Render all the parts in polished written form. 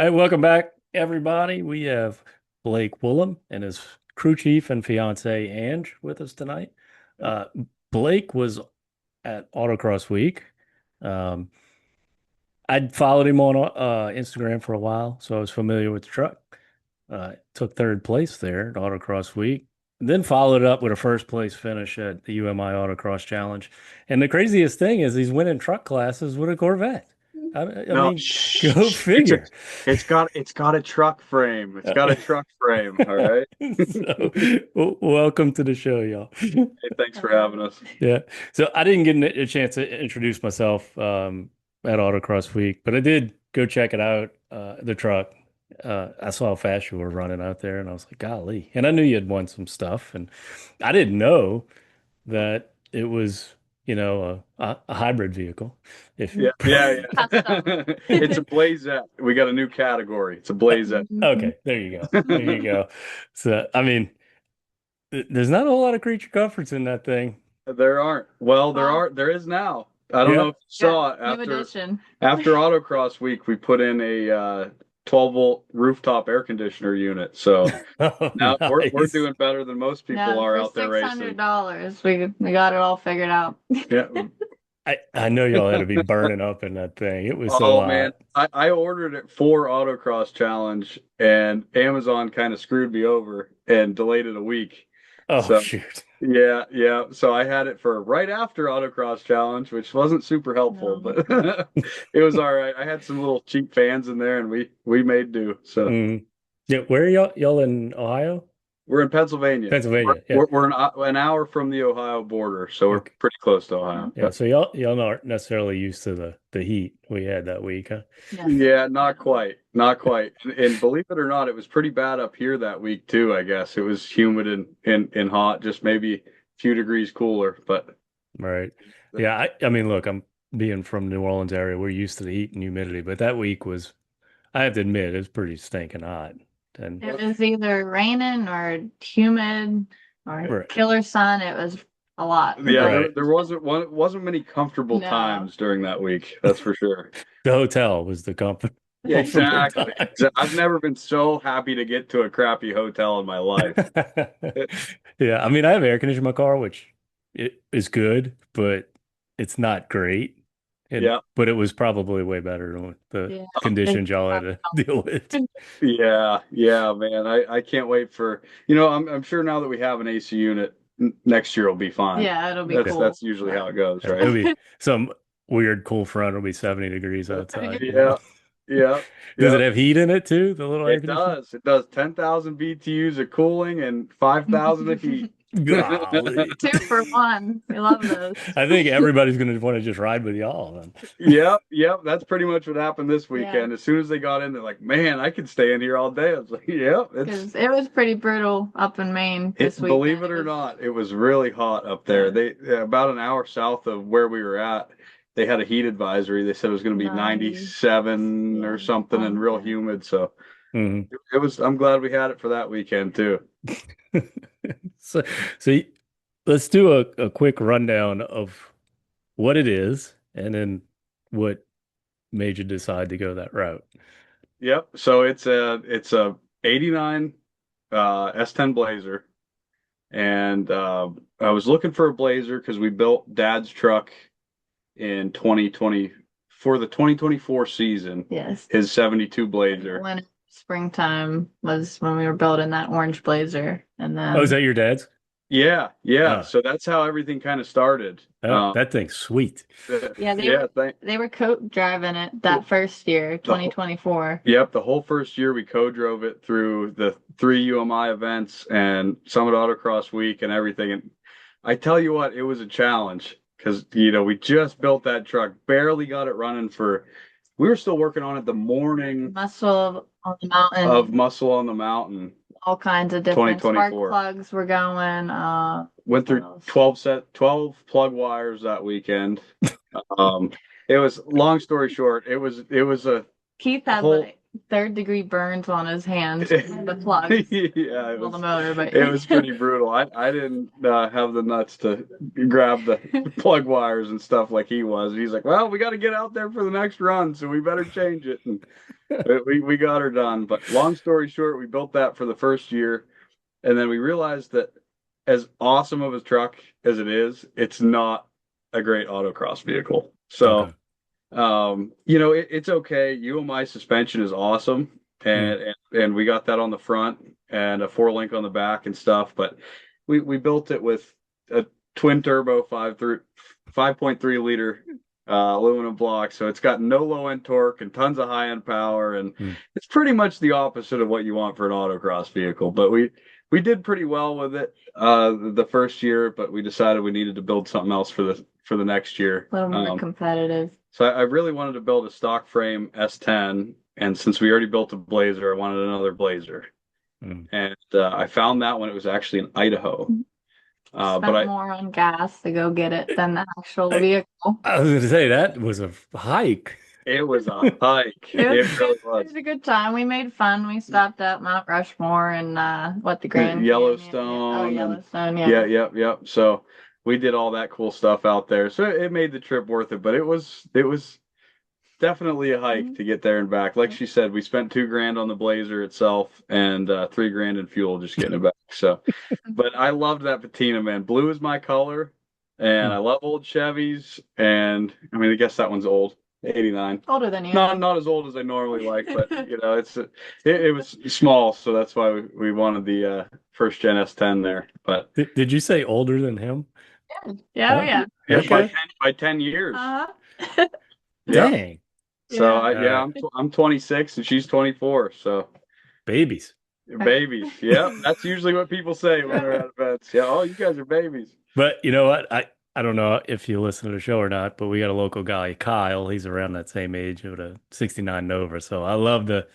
All right, welcome back, everybody. We have Blake Woolam and his crew chief and fiance Ange with us tonight. Uh, Blake was at Autocross Week. Um, I'd followed him on Instagram for a while, so I was familiar with the truck. Took third place there at Autocross Week, then followed up with a first place finish at the UMI Autocross Challenge. And the craziest thing is he's winning truck classes with a Corvette. I No, mean, go shh. figure. It's got a truck frame. It's got a truck frame. All right. So, welcome to the show, y'all. Hey, thanks for having us. Yeah. So I didn't get a chance to introduce myself at Autocross Week, but I did go check it out, the truck. I saw how fast you were running out there, and I was like, golly. And I knew you had won some stuff, and I didn't know that it was, a hybrid vehicle. If Yeah, yeah, Custom. yeah. It's a Blazette. We got a new category. It's a Blazette. okay, there you go. There you go. So, I mean, there's not a whole lot of creature comforts in that thing. There aren't. Well, there Wow. are. There is now. I don't Yeah. know if you Yeah. saw it New after edition. after Autocross Week. We put in a 12-volt rooftop air conditioner unit. So Oh, now we're nice. doing better than most people No, are for out there racing. $600, we got it all figured out. Yeah. I know y'all had to be burning up in that thing. It was so Oh man, hot. I ordered it for Autocross Challenge, and Amazon kind of screwed me over and delayed it a week. Oh, So shoot. yeah, yeah. So I had it for right after Autocross Challenge, which wasn't super helpful, No. but it was all right. I had some little cheap fans in there, and we made do. So Mm. Yeah, where are y'all in Ohio? we're in Pennsylvania. We're Pennsylvania. Yeah. we're, we're an hour from the Ohio border, so we're Okay. pretty close to Ohio. Yeah, so y'all aren't necessarily used to the heat we had that week, huh? Yeah. Yeah, not quite. Not quite. And believe it or not, it was pretty bad up here that week too, I guess. It was humid and hot, just maybe a few degrees cooler, but Right. Yeah, I mean, look, I'm being from New Orleans area, we're used to the heat and humidity, but that week was, I have to admit, it was pretty stinking hot. And It was either raining or humid or right, killer sun. It was a lot, yeah, but there right. there wasn't many comfortable no. times during that week, that's for sure. The hotel was the comfort Yeah, most of the exactly. time. I've never been so happy to get to a crappy hotel in my life. Yeah, I mean, I have air conditioning in my car, which it is good, but it's not great. And Yeah, but it was probably way better than the Yeah. conditions y'all had to deal with. yeah, yeah, man. I can't wait for, I'm sure now that we have an AC unit, next year will be fine. Yeah, it'll be Yeah, cool. That's usually how it goes, it'll right? be some weird cool front. It'll be 70 degrees outside. Yeah, yeah, Does it yeah. have heat in it too? The little air It conditioner? does. It does 10,000 BTUs of cooling and 5,000 of heat. Golly. 2 for 1. We love those. I think everybody's gonna want to just ride with y'all then. Yep, yep. That's pretty much what happened this Yeah, weekend. As soon as they got in, they're like, "Man, I could stay in here all day." I was like, "Yep, because it was pretty brutal up in Maine this believe weekend. it It or was, not, it was really hot up there. yeah, They about an hour south of where we were at, they had a heat advisory. They said it was going to be 90. 97 or Yeah. something and real Yeah. humid. So Mhm. it was. I'm glad we had it for that weekend too. So, so let's do a quick rundown of what it is and then what made you decide to go that route. Yep. So it's a '89 S10 Blazer, and I was looking for a Blazer because we built Dad's truck in 2020 for the 2024 season. Yes. His '72 Blazer. When springtime was when we were building that orange blazer, and Oh, is then that your dad's? Yeah, yeah. Oh, So that's how everything kind of started. oh, that thing's sweet. yeah, they Yeah, were they were co-driving it that first year, the whole, 2024. yep, the whole first year we co-drove it through the three UMI events and Summit Autocross Week and everything. And I tell you what, it was a challenge because we just built that truck, barely got it running we were still working on it the morning Muscle on the of mountain, Muscle on the Mountain all kinds of different spark 2024. plugs were going. Went What through else? 12 plug wires that weekend. Um, it was long story short, it was a Keith had whole like third-degree burns on his hands from the plugs Yeah, on the motor, but it was pretty brutal. I didn't have the nuts to grab the plug wires and stuff like he was. He's like, well, we got to get out there for the next run, so we better change it. And we got her done. But long story short, we built that for the first year, and then we realized that as awesome of a truck as it is, it's not a great autocross vehicle. So, Okay. it's okay. UMI suspension is awesome, and we got that on the front and a 4-link on the back and stuff. But we built it with a twin turbo 5.3 liter aluminum block, so it's got no low end torque and tons of high end power, and it's pretty much the opposite of what you want for an autocross vehicle. But we did pretty well with it the first year, but we decided we needed to build something else for the next year. a little more competitive. So I really wanted to build a stock frame S10, and since we already built a Blazer, I wanted another Blazer. And I found that when it was actually in Idaho. Spent more on gas to go get it than the actual vehicle. I was going to say that was a hike. It was a hike. It really was. It was a good time. We made fun. We stopped at Mount Rushmore and the Grand Yellowstone. Oh, Yellowstone, yeah. Yep. So we did all that cool stuff out there. So it made the trip worth it, but it was definitely a hike to get there and back. Like she said, we spent $2,000 on the Blazer itself and $3,000 in fuel just getting it back. So, but I loved that patina, man. Blue is my color, and I love old Chevys. And I mean, I guess that one's old, 89. Older than you. Not as old as I normally like, but it was small, so that's why we wanted the first gen S10 there. But did you say older than him? Yeah. Okay. By 10 years. Dang. So I'm 26 and she's 24. So babies. Babies. Yeah, that's usually what people say when we're at events. Yeah, oh, you guys are babies. But you know what? I don't know if you listen to the show or not, but we got a local guy, Kyle. He's around that same age with a 69 Nova. So I love the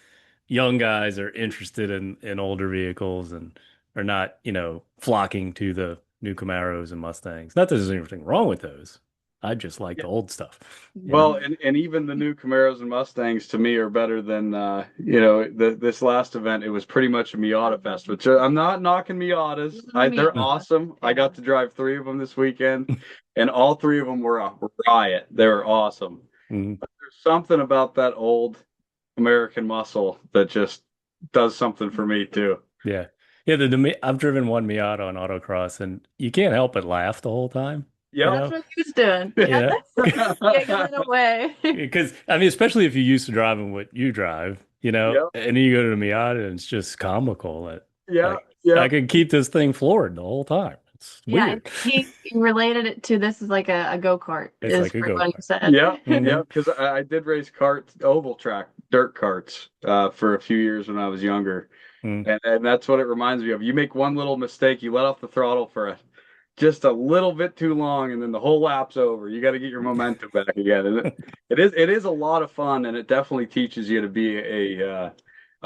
young guys are interested in older vehicles and are not, flocking to the new Camaros and Mustangs. Not that there's anything wrong with those. I just like the old stuff. Well, and even the new Camaros and Mustangs to me are better than this last event. It was pretty much a Miata fest, which I'm not knocking Miatas. They're awesome. I got to drive 3 of them this weekend, and all 3 of them were a riot. They were awesome. But there's something about that old American muscle that just does something for me too. Yeah. I've driven one Miata on autocross, and you can't help but laugh the whole time. Yeah, that's what he was doing. Yeah, giggling away. Because I mean, especially if you used to driving what you drive, and then you go to the Miata, and it's just comical. I can keep this thing floored the whole time. It's weird. He related it to this is like a go-kart. It's like a go-kart. Yeah, because I did race oval track dirt carts for a few years when I was younger, and that's what it reminds me of. You make one little mistake, you let off the throttle for just a little bit too long, and then the whole lap's over. You got to get your momentum back again. And it is a lot of fun, and it definitely teaches you to be a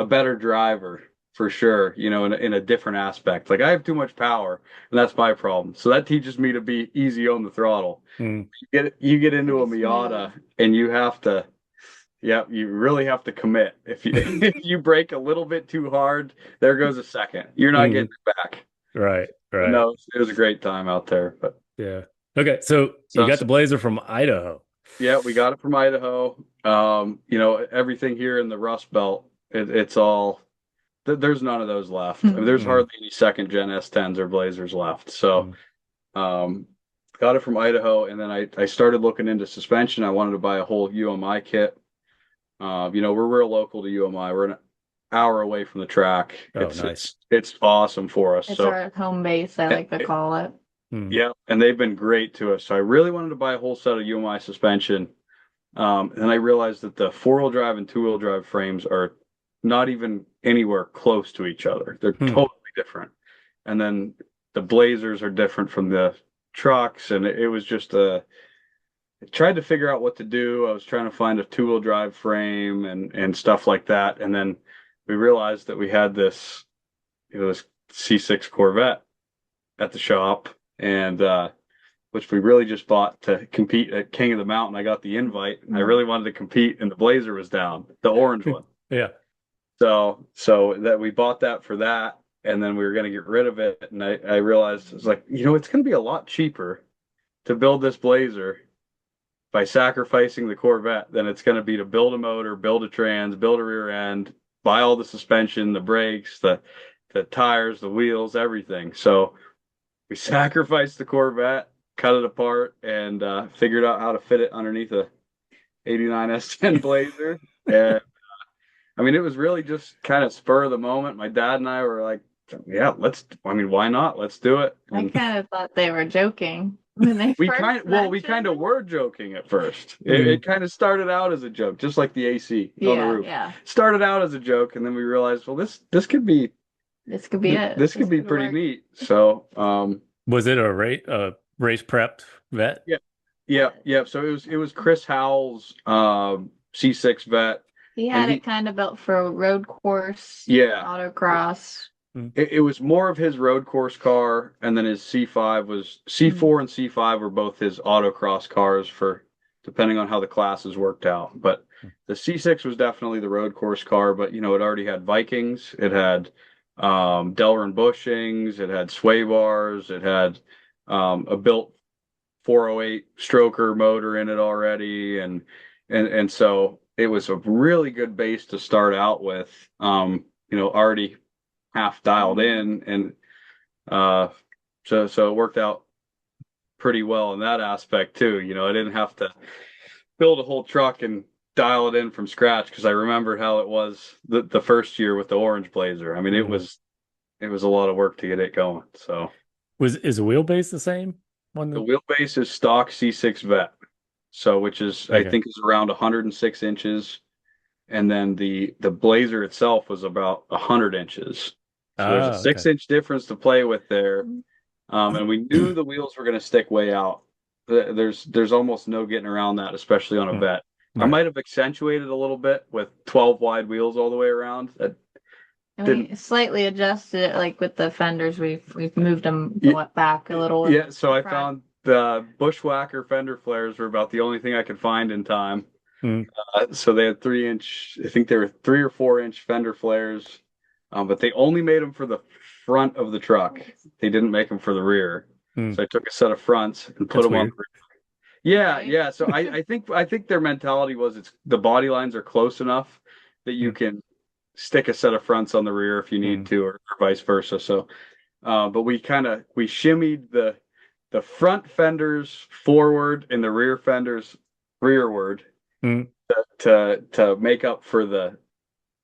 better driver for sure. In a different aspect. Like I have too much power, and that's my problem. So that teaches me to be easy on the throttle. You get into a Miata, and you have to. Yeah, you really have to commit. If you brake a little bit too hard, there goes a second. You're not getting it back. Right. No, it was a great time out there. But yeah. Okay, so you got the Blazer from Idaho. Yeah, we got it from Idaho. Everything here in the Rust Belt, it's all. There's none of those left. I mean, there's hardly any second gen S10s or Blazers left. So, got it from Idaho, and then I started looking into suspension. I wanted to buy a whole UMI kit. We're real local to UMI. We're an hour away from the track. Nice. It's awesome for us. It's our home base, I like to call it. Yeah, and they've been great to us. So I really wanted to buy a whole set of UMI suspension. And I realized that the 4-wheel drive and 2-wheel drive frames are not even anywhere close to each other. They're totally different. And then the Blazers are different from the trucks. And it was just I tried to figure out what to do. I was trying to find a 2-wheel drive frame and stuff like that. And then we realized that we had this C6 Corvette at the shop, and which we really just bought to compete at King of the Mountain. I got the invite, and I really wanted to compete, and the Blazer was down, the orange one. Yeah. So that we bought that for that, and then we were going to get rid of it. And I realized it's like, it's going to be a lot cheaper to build this Blazer by sacrificing the Corvette than it's going to be to build a motor, build a trans, build a rear end, buy all the suspension, the brakes, the tires, the wheels, everything. So we sacrificed the Corvette, cut it apart, and figured out how to fit it underneath a '89 S10 Blazer. And I mean, it was really just kind of spur of the moment. My dad and I were like, yeah, why not? Let's do it. I And kind of thought they were joking when they we first kind we kind mentioned of it. were joking at first. Mm. It kind of started out as a joke, just like the AC on the Yeah, roof. yeah. Started out as a joke, and then we realized, well, this could be This could be it. this could be pretty work. neat. So, Was it a race prepped vet? yeah. So it was Chris Howell's C6 vet. He And had it kind of built for road course, Yeah, autocross. it was more of his road course car, and then his C5 was C4 and C5 were both his autocross cars for depending on how the classes worked out. But the C6 was definitely the road course car, but it already had Vikings, it had Delrin bushings, it had sway bars, it had a built 408 stroker motor in it already, and so it was a really good base to start out with. Already half dialed in, and so it worked out pretty well in that aspect too. I didn't have to build a whole truck and dial it in from scratch, because I remembered how it was the first year with the Orange Blazer. I mean, it was a lot of work to get it going. So Is the wheelbase the same on the the? wheelbase is stock C6 vet, so which is I Okay. think is around 106 inches, and then the Blazer itself was about 100 inches. So there's a six Okay. inch difference to play with there. And we knew the wheels were going to stick way out. There's almost no getting around that, especially on a Hmm. vet. I Right. might have accentuated a little bit with 12 wide wheels all the way around. That And didn't. we slightly adjusted it, like with the fenders. We've moved them Yeah, back a little. yeah, so I front. found the Bushwhacker fender flares were about the only thing I could find in time. Hmm. So they had 3 inch, I think they were 3 or 4 inch fender flares, but they only made them for the front of the truck. They didn't make them for the rear. Hmm. So I took a set of fronts and put That's them on weird. the rear. Yeah, Right? yeah. So I think their mentality was the body lines are close enough that you Hmm. can stick a set of fronts on the rear if you need to, or vice versa. So, but we shimmied the front fenders forward and the rear fenders rearward Hmm. to make up for the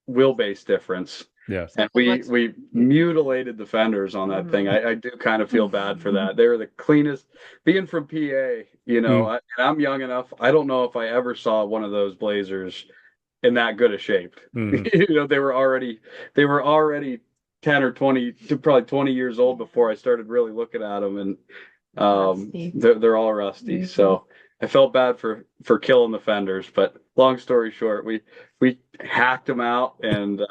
wheelbase difference. Yeah. And we mutilated the fenders on that thing. I do kind of feel bad for that. They were the cleanest. Being from PA, Hmm. and I'm young enough. I don't know if I ever saw one of those Blazers in that good a shape. Hmm. They were already 10 or 20, probably 20 years old before I started really looking at them, and Rusty. they're all rusty. Mhm. So I felt bad for killing the fenders, but long story short, we hacked them out and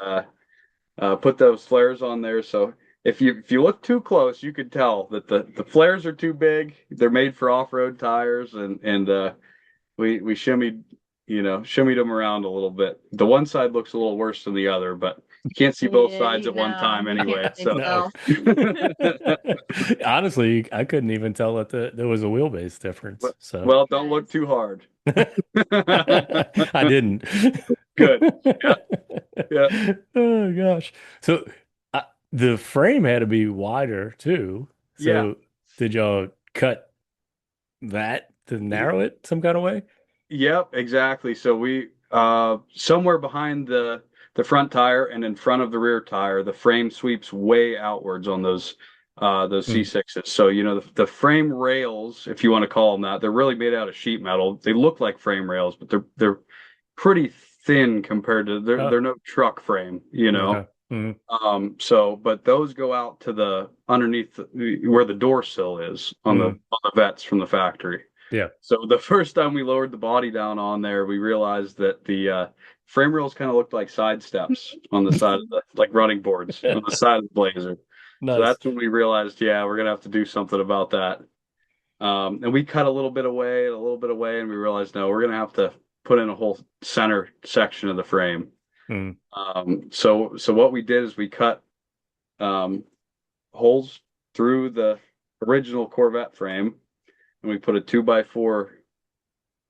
put those flares on there. So if you look too close, you could tell that the flares are too big. They're made for off-road tires, and we shimmied them around a little bit. The one side looks a little worse than the other, but you can't see both sides at one time You anyway. can't So No. Honestly, I couldn't even tell that there was a wheelbase difference. So well, don't look too hard. I didn't. Good. Yeah. Yeah. Oh gosh. So the frame had to be wider too. Yeah. So did y'all cut that to narrow it some kind of way? Yep, exactly. So we somewhere behind the front tire and in front of the rear tire, the frame sweeps way outwards on those Mm. C6s. So the frame rails, if you want to call them that, they're really made out of sheet metal. They look like frame rails, but they're pretty thin compared to they're Oh, no truck frame. okay. Mm. But those go out to the underneath where the door sill is on the Mm. vets from the factory. Yeah. So the first time we lowered the body down on there, we realized that the frame rails kind of looked like side steps on the side of like running boards on the side of the Blazer. So Nice. that's when we realized, yeah, we're gonna have to do something about that. And we cut a little bit away, and we realized, no, we're gonna have to put in a whole center section of the frame. Mm. So what we did is we cut um, holes through the original Corvette frame, and we put a 2x4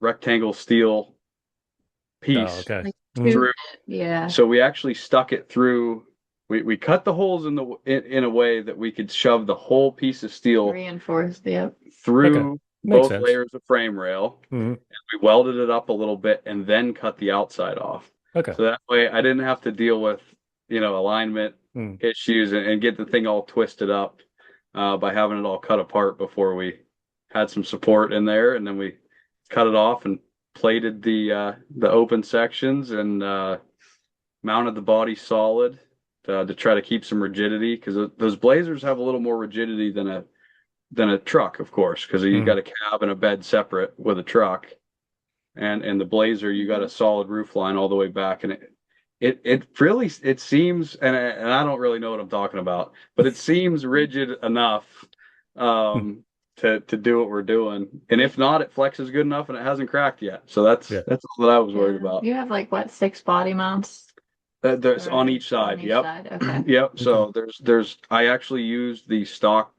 rectangle steel Oh, piece okay. Like Mm. tube through. it. Yeah. So we actually stuck it through. We cut the holes in a way that we could shove the whole piece of steel Reinforced. Yep. Okay. through Makes both sense. layers of frame rail. Mm. We welded it up a little bit and then cut the outside off. Okay. So that way I didn't have to deal with, alignment Mm. issues and get the thing all twisted up by having it all cut apart before we had some support in there. And then we cut it off and plated the open sections and mounted the body solid to try to keep some rigidity because those Blazers have a little more rigidity than a truck, of course, because you Mm. got a cab and a bed separate with a truck, and the Blazer you got a solid roof line all the way back, and it really it seems, and I don't really know what I'm talking about, but it seems rigid enough Mm. to do what we're doing, and if not, it flexes good enough and it hasn't cracked yet. So Yeah. that's all that I was worried Yeah. about. You have like what, 6 body mounts? There's on Or each side. on each Yep. side? Okay. Yep. Okay. So there's I actually used the stock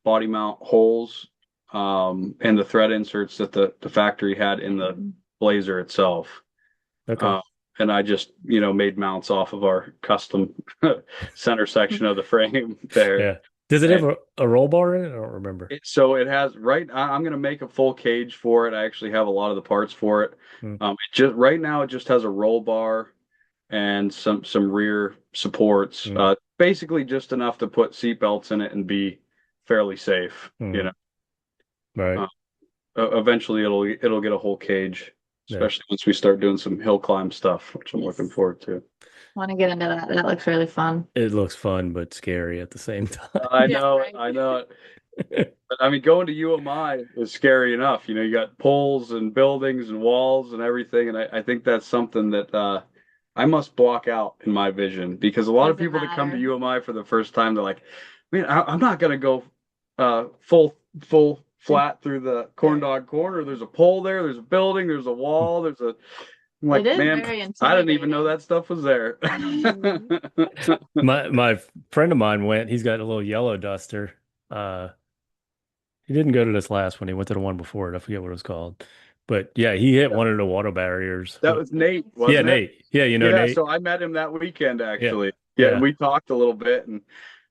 body mount holes and the thread inserts that the factory had in the Mhm. Blazer itself. Okay. Uh, and I just, made mounts off of our custom center section of the frame there. Yeah. Does it And have a roll bar in it? I don't remember. so it has I'm going to make a full cage for it. I actually have a lot of the parts for it. Mm. It just right now it just has a roll bar and some rear supports. Mm. Basically just enough to put seat belts in it and be fairly safe. Mm. Right. Uh, Eventually it'll get a whole cage, Yeah. especially once we start doing some hill climb stuff, which I'm looking forward to. Want to get into that. That looks really fun. It looks fun but scary at the same I time. Yeah, know it, right. I know it. But I mean, going to UMI is scary enough. You got poles and buildings and walls and everything, and I think that's something that I must block out in my vision because a lot of Doesn't people that come to matter. UMI for the first time, they're like, "Man, I'm not gonna go full flat through the corn dog corner. There's a pole there, there's a building, there's a wall, there's a." I'm It like, is man, very I didn't even know intimidating. that stuff was there. Mhm. My friend of mine went, he's got a little yellow duster. Uh he didn't go to this last one. He went to the one before it. I forget what it was called. But yeah, he hit one of the water barriers. That was Nate, Yeah, wasn't it? Nate. Yeah, you know Yeah, Nate. so I met him that weekend Yeah. actually. Yeah, and Yeah. we talked a little bit, and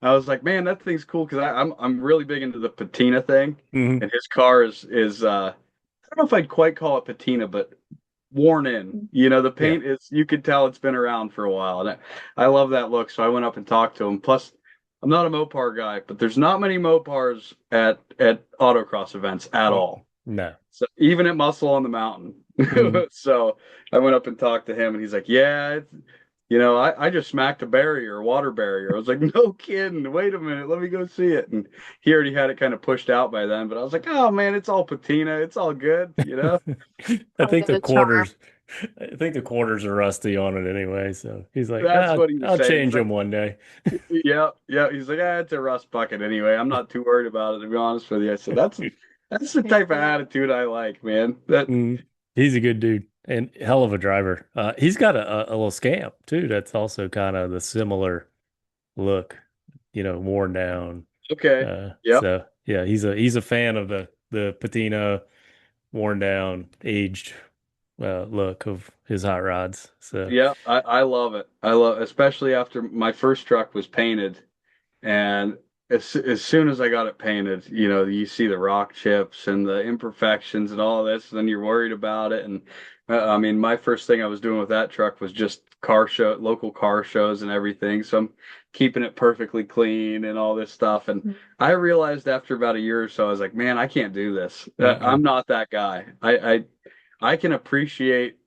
I was like, man, that thing's cool because I'm really big into the patina thing, Hmm. and his car is I don't know if I'd quite call it patina, but worn in. The Yeah. paint is you could tell it's been around for a while, and I love that look. So I went up and talked to him. Plus, I'm not a Mopar guy, but there's not many Mopars at autocross events at all. No. So even at Muscle on the Mountain. Hmm. So I went up and talked to him, and he's like, "Yeah, I just smacked a barrier, a water barrier." I was like, "No kidding. Wait a minute, let me go see it." And he already had it kind of pushed out by then, but I was like, "Oh man, it's all patina. It's all good." I Part think of the the charm. quarters I think the quarters are rusty on it anyway. So he's like, That's what he was I'll saying. He's change like, them one day. "Yeah, yeah." He's like, "Ah, it's a rust bucket anyway. I'm not too worried about it, to be honest with you." I said, "That's the type of attitude I like, man." That Mm. He's a good dude and hell of a driver. He's got a little scamp too. That's also kind of the similar look, worn down. okay. Yep. So yeah, he's a fan of the patina, worn down, aged look of his hot rods. So Yeah, I love it. I love, especially after my first truck was painted, and as soon as I got it painted, you see the rock chips and the imperfections and all this, and then you're worried about it. And I mean, my first thing I was doing with that truck was just local car shows and everything. So I'm keeping it perfectly clean and all this stuff. And I realized after about a year or so, I was like, man, I can't do this. mm-mm. I'm not that guy. I can appreciate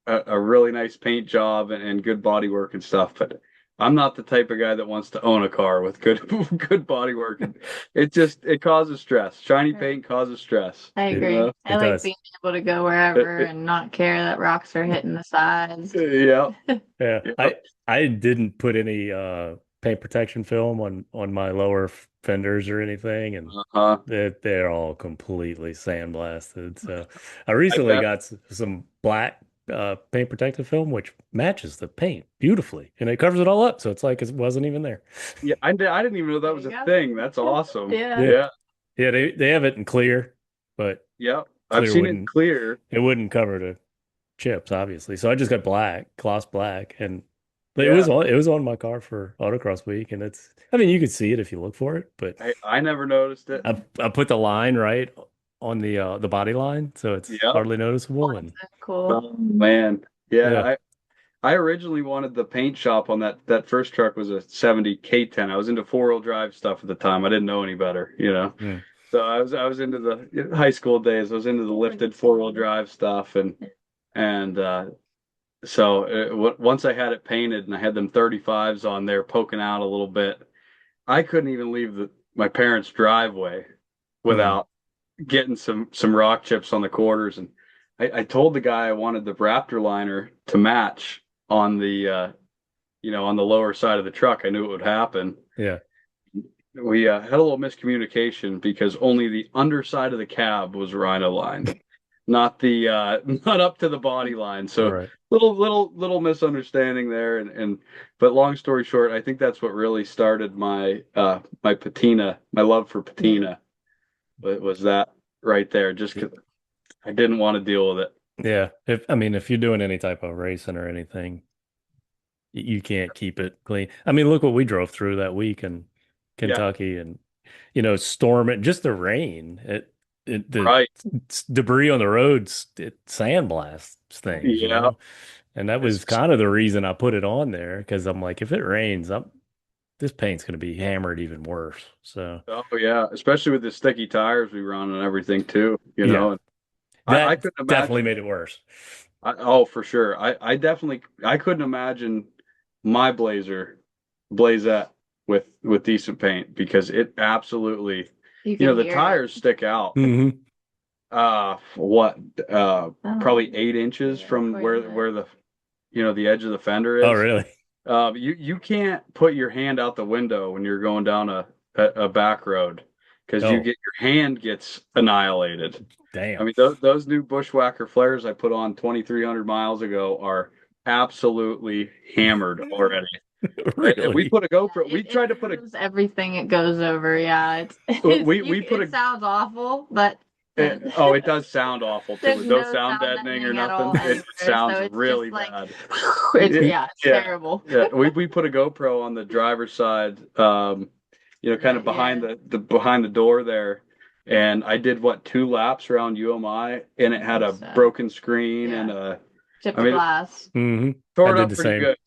a really nice paint job and good body work and stuff, but I'm not the type of guy that wants to own a car with good good body work. And it causes stress. Shiny Right. paint causes stress. I agree. I It like does. being able to go It- wherever it- and not care that rocks are hitting the sides. yeah, Yeah, yeah. I didn't put any paint protection film on my lower fenders or anything, and Uh-huh. they're all completely sandblasted. So I I recently bet. got some black paint protective film, which matches the paint beautifully, and it covers it all up, so it's like it wasn't even there. Yeah, I didn't even know that was a There you go. thing. That's awesome. Yeah. Yeah, Yeah, yeah, they have it in clear, but yeah. I've clear seen it wouldn't clear. it wouldn't cover the chips, obviously. So I just got black, gloss black, and but Yeah, it was on my car for autocross week, and it's I mean you could see it if you look for it, but I never noticed it. I put the line right on the body line, so it's Yeah. hardly noticeable, and That's cool. Oh man. yeah, Yeah, I originally wanted the paint shop on that first truck was a 70 K10. I was into four-wheel drive stuff at the time. I didn't know any better, you know. mm, So I was into the high school days. I was into the lifted four-wheel drive stuff and so once I had it painted and I had them 35s on there poking out a little bit, I couldn't even leave my parents' driveway mm, without getting some rock chips on the quarters. And I told the guy I wanted the Raptor liner to match on the on the lower side of the truck. I knew it would happen. yeah. We had a little miscommunication because only the underside of the cab was rhino lined, not the not up to the body line. All So right. little misunderstanding there. And but long story short, I think that's what really started my patina, my love for patina. But was that right there? Just 'cause I didn't want to deal with it. Yeah. If you're doing any type of racing or anything, you can't keep it clean. I mean, look what we drove through that week in Yeah, Kentucky, and storm it, just the rain, the right. debris on the roads, it sandblasts things, Yeah, and that was it's kind of the reason I put it on there because I'm like, if it rains, this paint's going to be hammered even worse. So oh yeah, especially with the sticky tires we run and everything too. yeah, I that couldn't definitely imagine. made it worse. Oh, for sure. I definitely I couldn't imagine my Blazer, Blazette with decent paint because it absolutely, You could the hear it. tires stick out. Hmm. What? Oh, Probably 8 inches yeah, from quite a bit. where the the edge of the fender Oh, is. really? You can't put your hand out the window when you're going down a back road because Oh, your hand gets annihilated. I damn. mean, those new Bushwhacker flares I put on 2,300 miles ago are absolutely hammered already. And we Really? put a GoPro. Yeah, We tried to put a proves everything it goes over. Yeah, we put it sounds awful, but oh, it does sound awful too. there's With no no sound sound deadening or deadening at nothing. all It anywhere. sounds So it's just really like bad. it's Yeah, terrible. yeah. We put a GoPro on the driver's side, kind of behind Yeah. the behind the door there, and I did what 2 laps around UMI, and it had a So broken screen and yeah, I chipped mean, it glass. Hmm. I tore it did up the pretty same. good.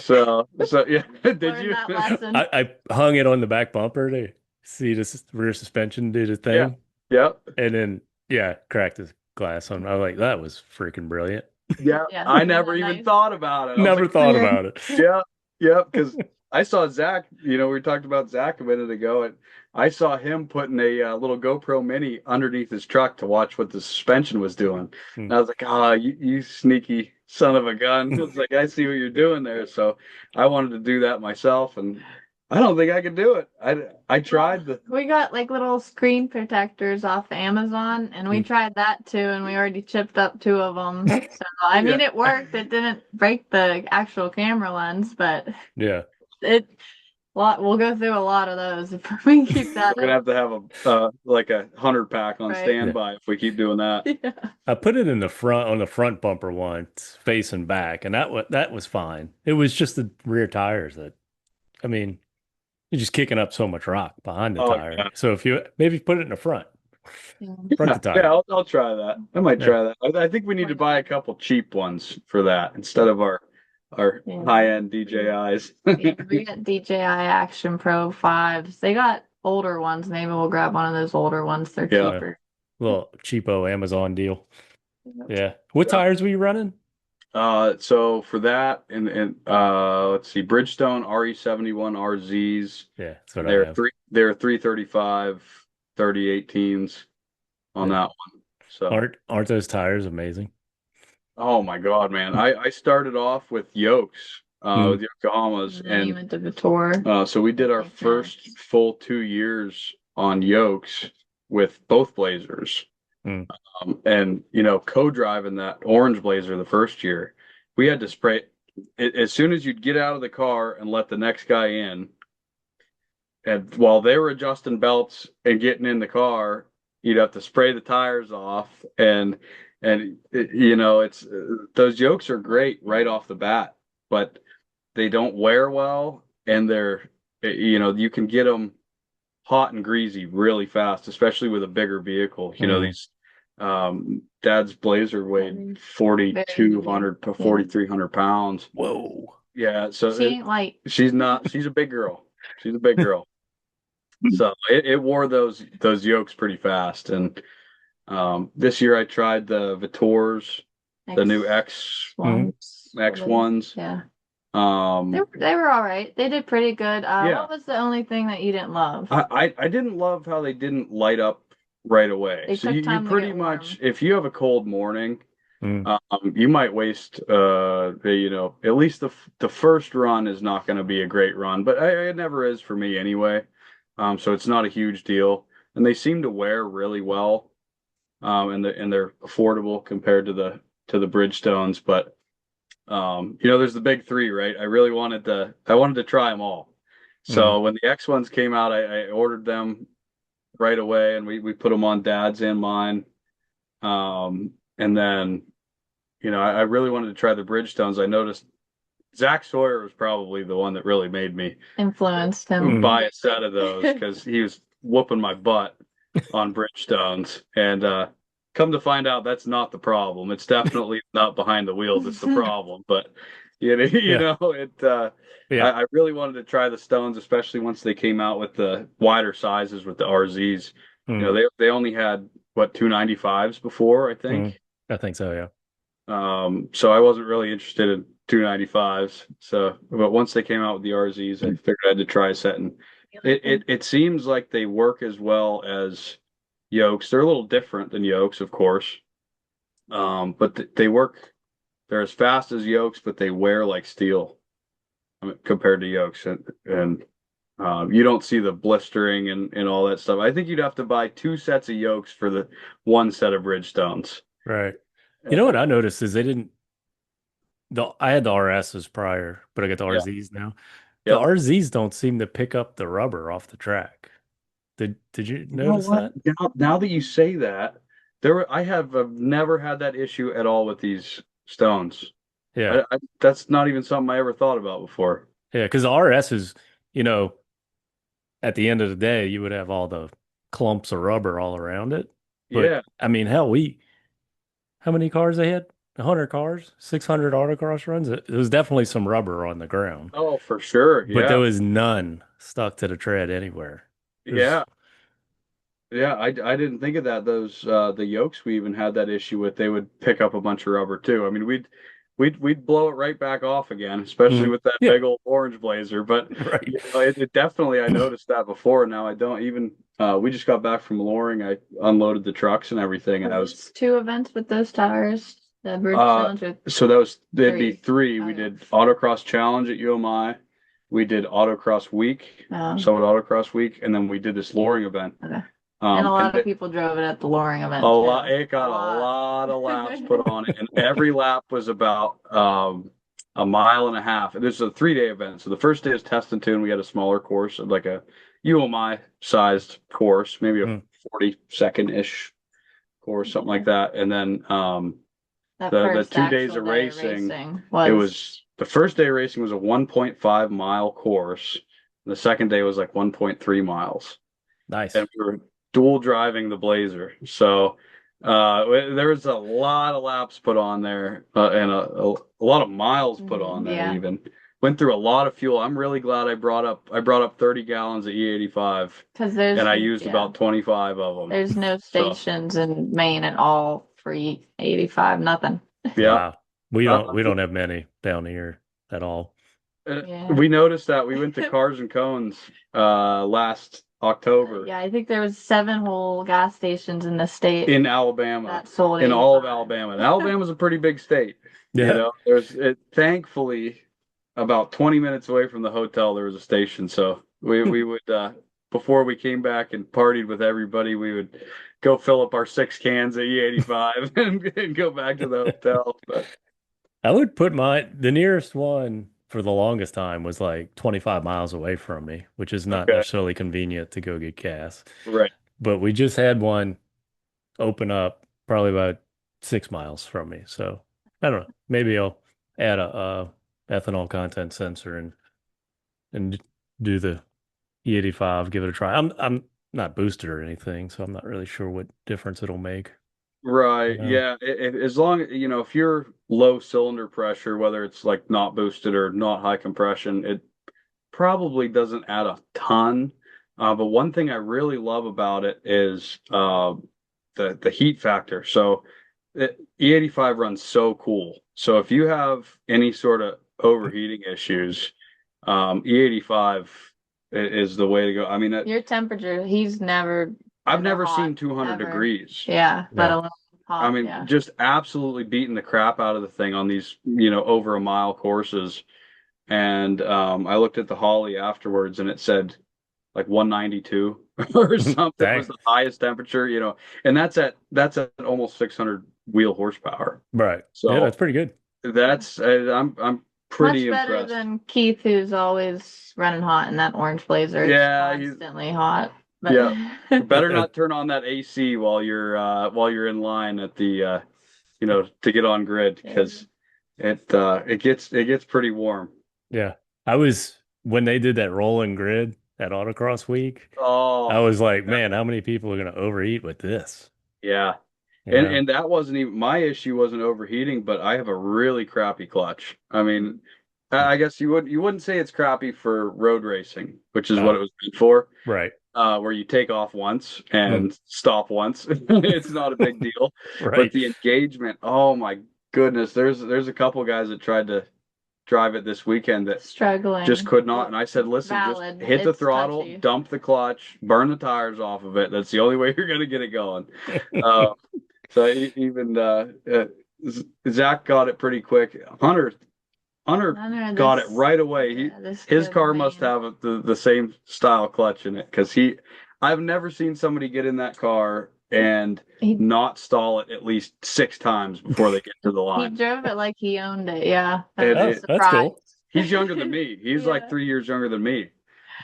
So yeah, did Learned you? that lesson. I hung it on the back bumper to see the rear suspension do the Yeah, thing, yeah, and then yeah, cracked his glass on. I was like, that was freaking brilliant. yeah. Yeah, I isn't never that even nice? thought about it. I was Never like, thought man, about it. yeah, yeah, because I saw Zach. We talked about Zach a minute ago, and I saw him putting a little GoPro Mini underneath his truck to watch what the suspension was doing. Hmm. And I was like, "Ah, you sneaky son of a gun!" It's like I see what you're doing there. So I wanted to do that myself, and I don't think I could do it. I Well, tried the we got like little screen protectors off Amazon, and we Hmm. tried that too, and we already chipped up two of them. So I yeah. mean, it worked. It didn't break the actual camera lens, but Yeah. it we'll go through a lot of those if we keep that We're gonna up. have to have a like a 100 pack on Right. Yeah. standby if we keep doing that. Yeah. I put it in the front on the front bumper once, facing back, and that was fine. It was just the rear tires that I mean, you're just kicking up so much rock behind the Oh tire. yeah, So if you maybe put it in the front, front yeah, the yeah. tire. I'll try that. I might Yeah. try that. I think we need to buy a couple cheap ones for that instead of our Yeah. high end DJIs. Yeah, we got DJI Action Pro 5s. They got older ones. Maybe we'll grab one of those older ones. They're Yeah, Yeah. cheaper. Little cheapo Amazon deal. Yeah. What yeah. tires were you running? So for that and let's see, Bridgestone RE71 RZs. Yeah, that's what I have. They're 335 3018s on Yeah. that one. So Aren't those tires amazing? oh my God, man. I started off with Yokes, with Mm. Yokohamas, And then you and went to the tour. so we did our Makes first sense. full 2 years on Yokes with both Blazers. Mm. And co-driving that orange Blazer the first year, we had to spray it as soon as you'd get out of the car and let the next guy in. And while they were adjusting belts and getting in the car, you'd have to spray the tires off, it's those yokes are great right off the bat, but they don't wear well, and you can get them hot and greasy really fast, especially with a bigger vehicle. Mm. These Dad's Blazer weighed 4,200 to 4,300 pounds. Whoa. Yeah, so She ain't light. she's not. She's a big girl. She's a big girl. So it wore those yokes pretty fast. And this year I tried the Vitors, the new X ones. Yeah. Um, They were all right. They did pretty good. Yeah. What was the only thing that you didn't love? I didn't love how they didn't light up right away. They So took you time to pretty get much, warm. if you have a cold morning, Mm. you might waste at least the first run is not going to be a great run, but it never is for me anyway. So it's not a huge deal, and they seem to wear really well, and they're affordable compared to the Bridgestones. But there's the big three, right? I wanted to try them all. Mm. So when the X ones came out, I ordered them right away, and we put them on Dad's and mine. And then, I really wanted to try the Bridgestones. I noticed Zach Sawyer was probably the one that really made me Influenced him. buy a set of those, because he was whooping my butt on Bridgestones. And come to find out, that's not the problem. It's definitely not behind the wheel that's the problem. But Yeah. Yeah. I really wanted to try the Stones, especially once they came out with the wider sizes with the RZs. Mm. They only had what 295s before, I Mm. think. I think so, yeah. So I wasn't really interested in 295s. But once they came out with the RZs, I figured I had to try a set. And it seems like they work as well as yokes. They're a little different than yokes, of course. But they work. They're as fast as yokes, but they wear like steel, compared to yokes. And you don't see the blistering and all that stuff. I think you'd have to buy two sets of yokes for the one set of Bridgestones. Right. You know what I noticed is they didn't I had the RSs prior, but I got the Yeah. RZs now. The Yep. RZs don't seem to pick up the rubber off the track. Did you You know notice what? that? Now that you say that, I have never had that issue at all with these stones. Yeah. That's not even something I ever thought about before. Yeah, because the RSs, you know, at the end of the day, you would have all the clumps of rubber all around it. But Yeah. I mean, hell, how many cars they had? 100 cars, 600 autocross runs. It was definitely some rubber on the ground, Oh, for sure. but there Yeah. was none stuck to the tread anywhere. There's, Yeah. Yeah. I didn't think of that. Those the yokes we even had that issue with, they would pick up a bunch of rubber too. I mean, we'd blow it right back off again, especially with that yeah, big old orange Blazer. But right. it definitely, I noticed that before. Now I don't even. We just got back from Loring. I unloaded the trucks and everything, and I was two events with those tires. The Bridgestones or so there'd be three. We Okay. did Autocross Challenge at UMI. We did Autocross Week, Summit Autocross Week, and then we did this Loring event. Okay. And a lot and of people drove it at the Loring event a too. lot. It got a lot of laps put on it, and every lap was about a mile and a half. This is a 3-day event. So the first day is test and tune. We had a smaller course, like a UMI sized course, maybe a 40-second-ish course, something like that. And then the 2 days of racing, it was the first day of racing was a 1.5 mile course. And the second day was like 1.3 miles. Nice. And we were dual driving the Blazer. So there was a lot of laps put on there, and a lot of miles put on there. Yeah. Even went through a lot of fuel. I'm really glad I brought up 30 gallons of E85, and I used about 25 of them. There's no stations in Maine at all for E85, nothing. Yeah. Wow. We don't have many down here at all. We noticed that. We went to Cars and Cones last October. Yeah, I think there was 7 whole gas stations in the state in Alabama, that sold in all of 85. Alabama. And Alabama's a pretty big state. Yeah. Thankfully, about 20 minutes away from the hotel, there was a station. So we would before we came back and partied with everybody, we would go fill up our 6 cans of E85 and go back to the hotel. But I would put the nearest one for the longest time was like 25 miles away from me, which is not okay, necessarily convenient to go get gas. right. But we just had one open up probably about 6 miles from me. So I don't know. Maybe I'll add a ethanol content sensor and do the E85, give it a try. I'm not boosted or anything, so I'm not really sure what difference it'll make. You Right. know? Yeah. As long, if you're low cylinder pressure, whether it's like not boosted or not high compression, it probably doesn't add a ton. But one thing I really love about it is the heat factor. So E85 runs so cool. So if you have any sort of overheating issues, E85 is the way to go. I mean, Your temperature, he's never I've ever never hot, seen 200 ever. degrees. Yeah, let Yeah. alone I hot. mean, Yeah. just absolutely beating the crap out of the thing on these, over a mile courses. And I looked at the Holly afterwards and it said like 192 or something Dang. was the highest temperature, and that's at almost 600 wheel horsepower. Right. Yeah, that's So pretty good. that's I'm Much pretty better impressed. than Keith, who's always running hot in that orange blazer. It's Yeah, constantly hot. But yeah. Better Uh, not turn on that AC while you're in line at the to get on grid because it gets pretty warm. yeah. When they did that rolling grid at Autocross Week, I Oh, was like, man, how many people are going to overeat with this? yeah. You And know? and that wasn't even my issue wasn't overheating, but I have a really crappy clutch. I mean, I guess you wouldn't say it's crappy for road racing, which is what Oh, it was meant for, right. where you take off once Mm, and stop once. It's not a big deal. But right. the engagement, oh my goodness, there's a couple guys that tried to drive it this weekend that just struggling. could not. And I said, listen, just Valid. hit the It's throttle, touchy. dump the clutch, burn the tires off of it. That's the only way you're going to get it going. Uh, so even Zach got it pretty quick. Hunter None of got it this. right away. Yeah, this His good car must vein. have the same style clutch in it because I've never seen somebody get in that car and He not stall it at least 6 times before they get to the he line. drove it like he owned it. Yeah, that And was a Oh, that's surprise. cool. he's younger than me. He's like Yeah. 3 years younger than me.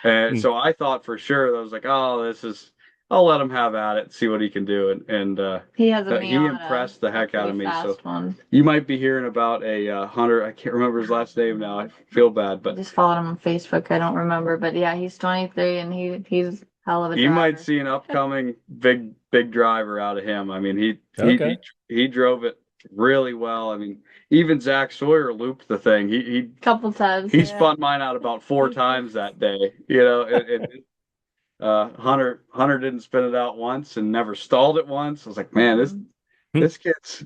And Mm. so I thought for sure, I was like, oh, I'll let him have at it, see what he can do. And He has a he Miata, impressed the a heck out pretty of me. So fast one. you might be hearing about a Hunter. I can't remember his last name now. I feel bad, I but just followed him on Facebook. I don't remember, but yeah, he's 23 and he's hell of a you might driver. see an upcoming big driver out of him. I mean, Okay. he drove it really well. I mean, even Zach Sawyer looped the thing. Couple times, He yeah. spun mine out about 4 times that day. Hunter didn't spin it out once and never stalled it once. I was like, man, this Mhm. Hmm. this kid's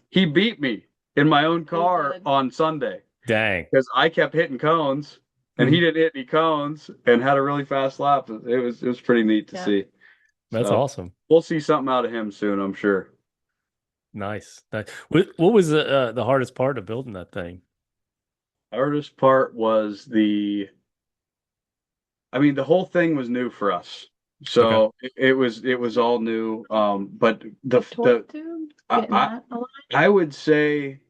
he beat me in my own He car did. on Sunday Dang. because I kept hitting cones and he Mhm. didn't hit any cones and had a really fast lap. It was pretty neat to Yeah. see. That's So awesome. we'll see something out of him soon, I'm sure. Nice. What was the hardest part of building that thing? Hardest part was the whole thing was new for us. Okay. So it was all new. But The the torque tube, I, getting I that aligned. I would say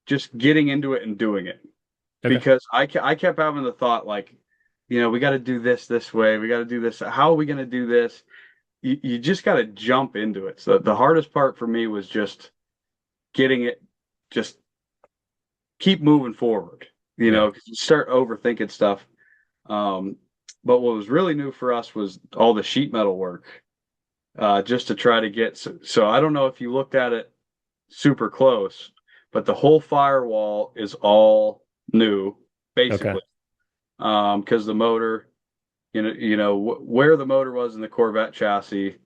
just getting into it and doing it Okay. because I kept having the thought like, we got to do this way. We got to do this. How are we going to do this? You just got to jump into it. So the hardest part for me was just getting it, just keep moving forward, Yeah. 'cause you start overthinking stuff. Um, but what was really new for us was all the sheet metal work, just to try to get. So I don't know if you looked at it super close, but the whole firewall is all new, Okay. basically, because the motor, where the motor was in the Corvette chassis,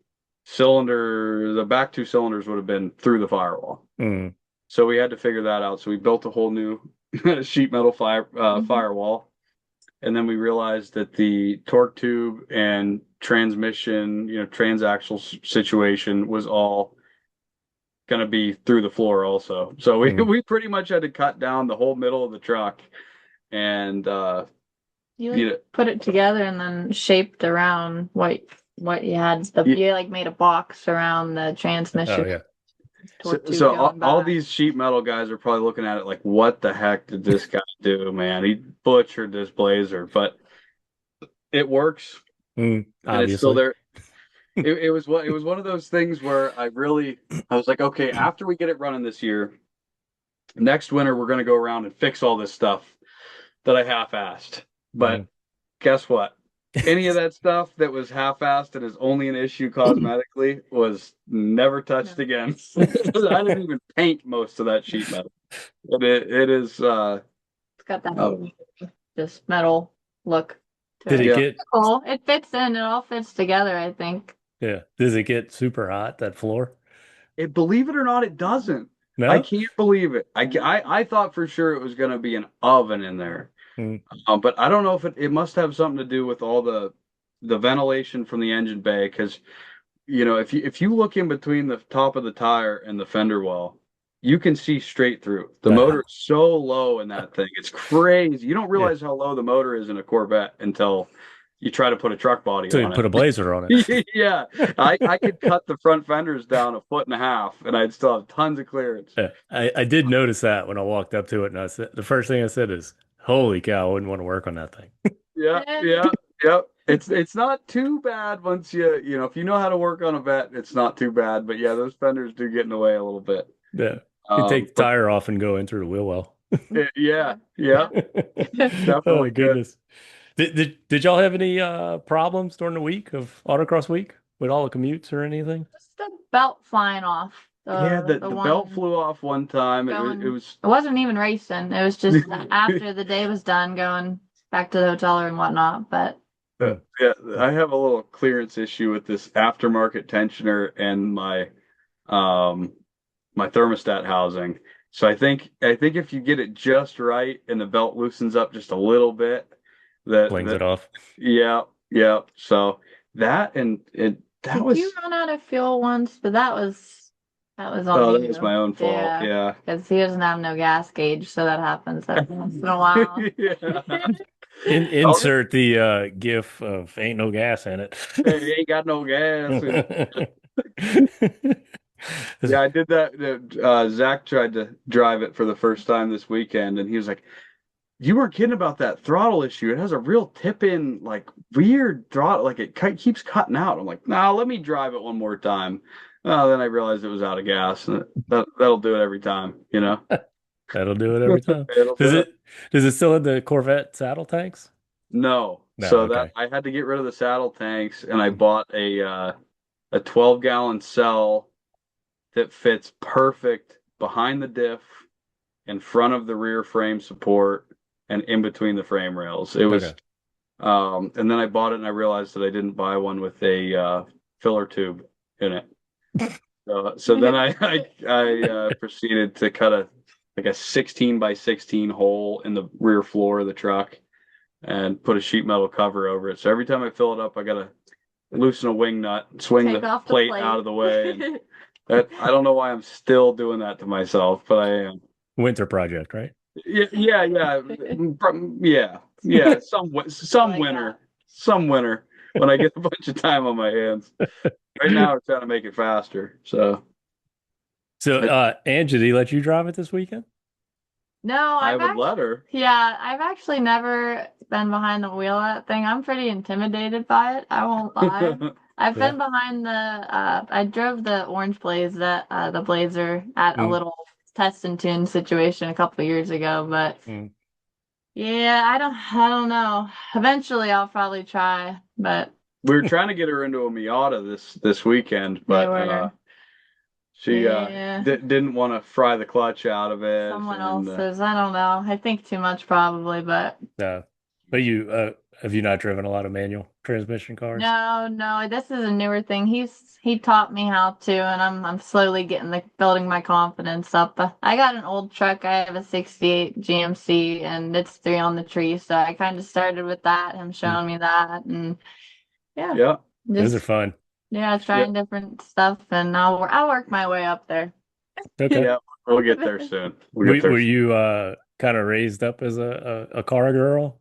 the back two cylinders would have been through the firewall. Mm. So we had to figure that out. So we built a whole new sheet metal Mhm. firewall. And then we realized that the torque tube and transmission, transaxle situation was all going to be through the floor also. So we, Mm. we pretty much had to cut down the whole middle of the truck and You you like know, put it together and then shaped around what you had. you, You like made a box around the Oh transmission yeah. torque tube so going all back. these sheet metal guys are probably looking at it like, what the heck did this guy do, man? He butchered this Blazer, but it works and it's still Obviously. there. It was one of those things where I was like, okay, after we get it running this year, next winter we're going to go around and fix all this stuff that I half-assed. But Mhm. guess what? Any of that stuff that was half-assed and is only an issue cosmetically was never touched No. again. I didn't even paint most of that sheet metal. It is It's got that oh just metal look Did to it it. yeah. get, Cool. It fits in. It all fits together, I think. yeah, does it get super hot, that floor? Believe it or not, it doesn't. I No? can't believe it. I thought for sure it was going to be an oven in there. Mm, But I don't know if it must have something to do with all the ventilation from the engine bay because if you look in between the top of the tire and the fender well, you can see straight through. The uh, motor is so low in that thing. It's crazy. You don't yeah. realize how low the motor is in a Corvette until you try to put a truck body So you on put a Blazer on it. it. Yeah. I could cut the front fenders down 1.5 foot and I'd still have tons of clearance. Yeah. I did notice that when I walked up to it, and I said the first thing I said is, "Holy cow, I wouldn't want to work on that thing." Yeah, Eh, yeah, yep. It's not too bad once if you know how to work on a vet, it's not too bad. But yeah, those fenders do get in the way a little bit. Yeah. You take the But tire off and go in through the wheel well. yeah, yeah, Yeah. Oh definitely could. goodness. Did y'all have any problems during the week of autocross week with all the commutes or anything? Just the belt flying off. Yeah, The the belt one flew off one time. It going. was It wasn't even racing. It was just after the day was done, going back to the hotel and whatnot. But Hmm. yeah. I have a little clearance issue with this aftermarket tensioner and um my thermostat housing. So I think if you get it just right and the belt loosens up just a little bit, Flings that it off. yeah, yeah. So that and it that did you was run out of fuel once? But that was on oh that was you. my own fault. Yeah, Yeah. because he doesn't have no gas gauge, so that happens every once in a while. Yeah. Oh, Insert the gif of ain't no gas in it. hey, ain't got no gas. Yeah, I did that. Zach tried to drive it for the first time this weekend, and he was like, "You weren't kidding about that throttle issue. It has a real tip-in, like weird throttle. Like it keeps cutting out." I'm like, "Nah, let me drive it one more time." Then I realized it was out of gas, and that'll do it every time. That'll do it every time. It'll Does do it. it still have the Corvette saddle tanks? No, No, so that okay. I had to get rid of the saddle tanks, and I bought a 12-gallon cell that fits perfect behind the diff, in front of the rear frame support, and in between the frame rails. It was, Okay. and then I bought it and I realized that I didn't buy one with a filler tube in it. So then I proceeded to cut a 16 by 16 hole in the rear floor of the truck and put a sheet metal cover over it. So every time I fill it up, I gotta loosen a wing nut, swing Take the off the plate out of the way, and plate. I don't know why I'm still doing that to myself, but I am. Winter project, right? Yeah, yeah, yeah, yeah, yeah. Some Like winter, that. some winter when I get a bunch of time on my hands. Right now, we're trying to make it faster. So So, I, Angie, did he let you drive it this weekend? No, I would let her. yeah, I've actually never been behind the wheel of that thing. I'm pretty intimidated by it. I won't lie. I've Yeah. been behind I drove the orange the Blazer at a Mm, little test and tune situation a couple of years ago, but mm. yeah, I don't know. Eventually I'll probably try, but We were trying to get her into a Miata this weekend, they but were, she yeah, didn't want to fry the clutch out of it, someone and else's. I don't know. I think too much probably, but But you have you not driven a lot of manual transmission cars? no, no, this is a newer thing. He taught me how to, and I'm slowly building my confidence up. I got an old truck. I have a '68 GMC, and it's three on the tree. So I kind of started with that. Him Mm. showing me that, and yeah, yeah, Those are just fun. yeah, yeah, trying different stuff, and I'll work my way up there. Okay. yeah. We'll get there soon. We'll get Were there. you kind of raised up as a car girl?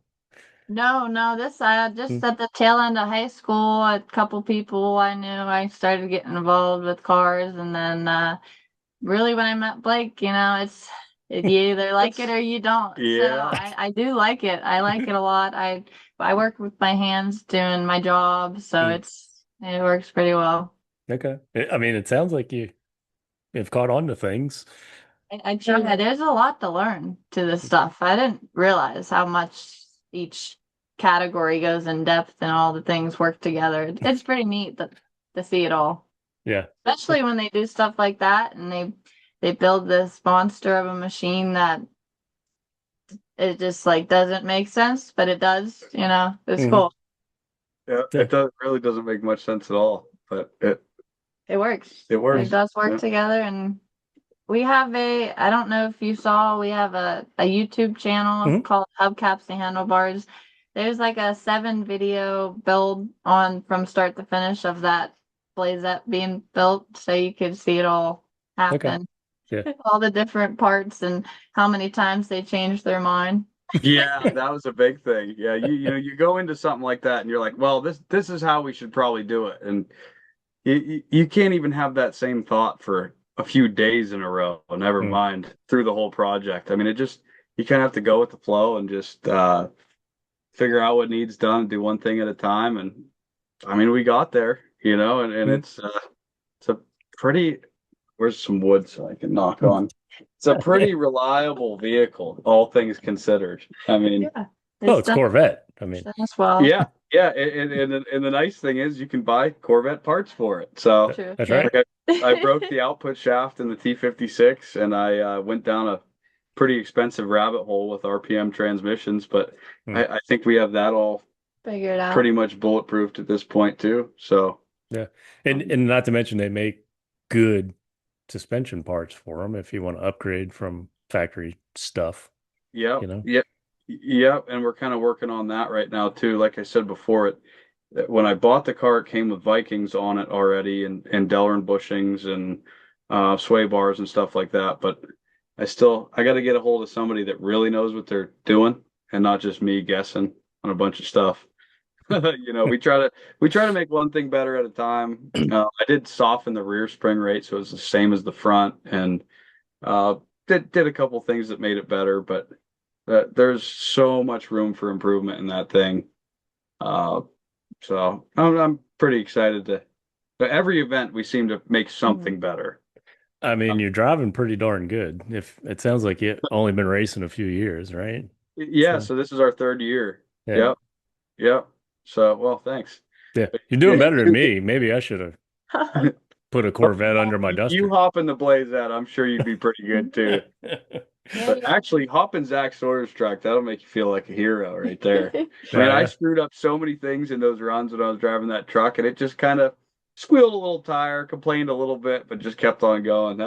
No, this just Mm. at the tail end of high school, a couple people I knew, I started getting involved with cars, and then really when I met Blake, you either like it That's or you don't. So yeah. I do like it. I like it a lot. I work with my hands doing my job, so Mm. it works pretty well. Okay. I mean, it sounds like you have caught on to things. I try. There's a lot to learn to this stuff. I didn't realize how much each category goes in depth and all the things work together. It's pretty neat to see it all, Yeah. especially when they do stuff like that and they build this monster of a machine that it just like doesn't make sense, but it does. It's Hmm. cool. Yeah, Yeah. it really doesn't make much sense at all, but It works. it It works. does work Yeah. together, and we have I don't know if you saw, we have a YouTube channel Hmm. called Hubcaps and Handlebars. There's like a 7 video build on from start to finish of that Blazette being built, so you could see it all Okay. happen, Yeah. all the different parts and how many times they changed their mind. Yeah, that was a big thing. Yeah, you go into something like that and you're like, well, this is how we should probably do it, and you can't even have that same thought for a few days in a row. Never Mm. mind through the whole project. I mean, it just you kind of have to go with the flow and just figure out what needs done, do one thing at a time, and I mean, we got there, and Mm. it's a pretty. Where's some wood so I can knock on? It's a pretty reliable vehicle, all things considered. I mean, Yeah, Well, it's it's done Corvette. I mean, as well. yeah, yeah, and the nice thing is you can buy Corvette parts for it. So, True. that's Yeah. right. like I broke the output shaft in the T56, and I went down a pretty expensive rabbit hole with RPM transmissions, but Mm. I think we have that all Figure it out. pretty much bulletproofed at this point too. So, Yeah. And not to mention they make good suspension parts for them if you want to upgrade from factory stuff, yeah, you know. yeah, yeah, and we're kind of working on that right now too. Like I said before, when I bought the car, it came with Vikings on it already, and Delrin bushings and sway bars and stuff like that. But I got to get a hold of somebody that really knows what they're doing, and not just me guessing on a bunch of stuff. We try to make one thing better at a time. I did soften the rear spring rate so it's the same as the front, and uh, did a couple things that made it better, but there's so much room for improvement in that thing. Uh, so I'm pretty excited to. But every event we seem to make Mhm. something better. I mean, you're driving pretty darn good. If it sounds like you only been racing a few years, right? Yeah, So, so this is our third year. yeah. Yep, yep. So well, thanks. Yeah. You're doing better than me. Maybe I should have put a Corvette under my You duster. hop in the Blazette, I'm sure you'd be pretty good too. But Yeah. actually, hop in Zach Sawyer's truck. That'll make you feel like a hero right there. Man, I Yeah. screwed up so many things in those runs when I was driving that truck, and it just kind of squealed a little tire, complained a little bit, but just kept on going.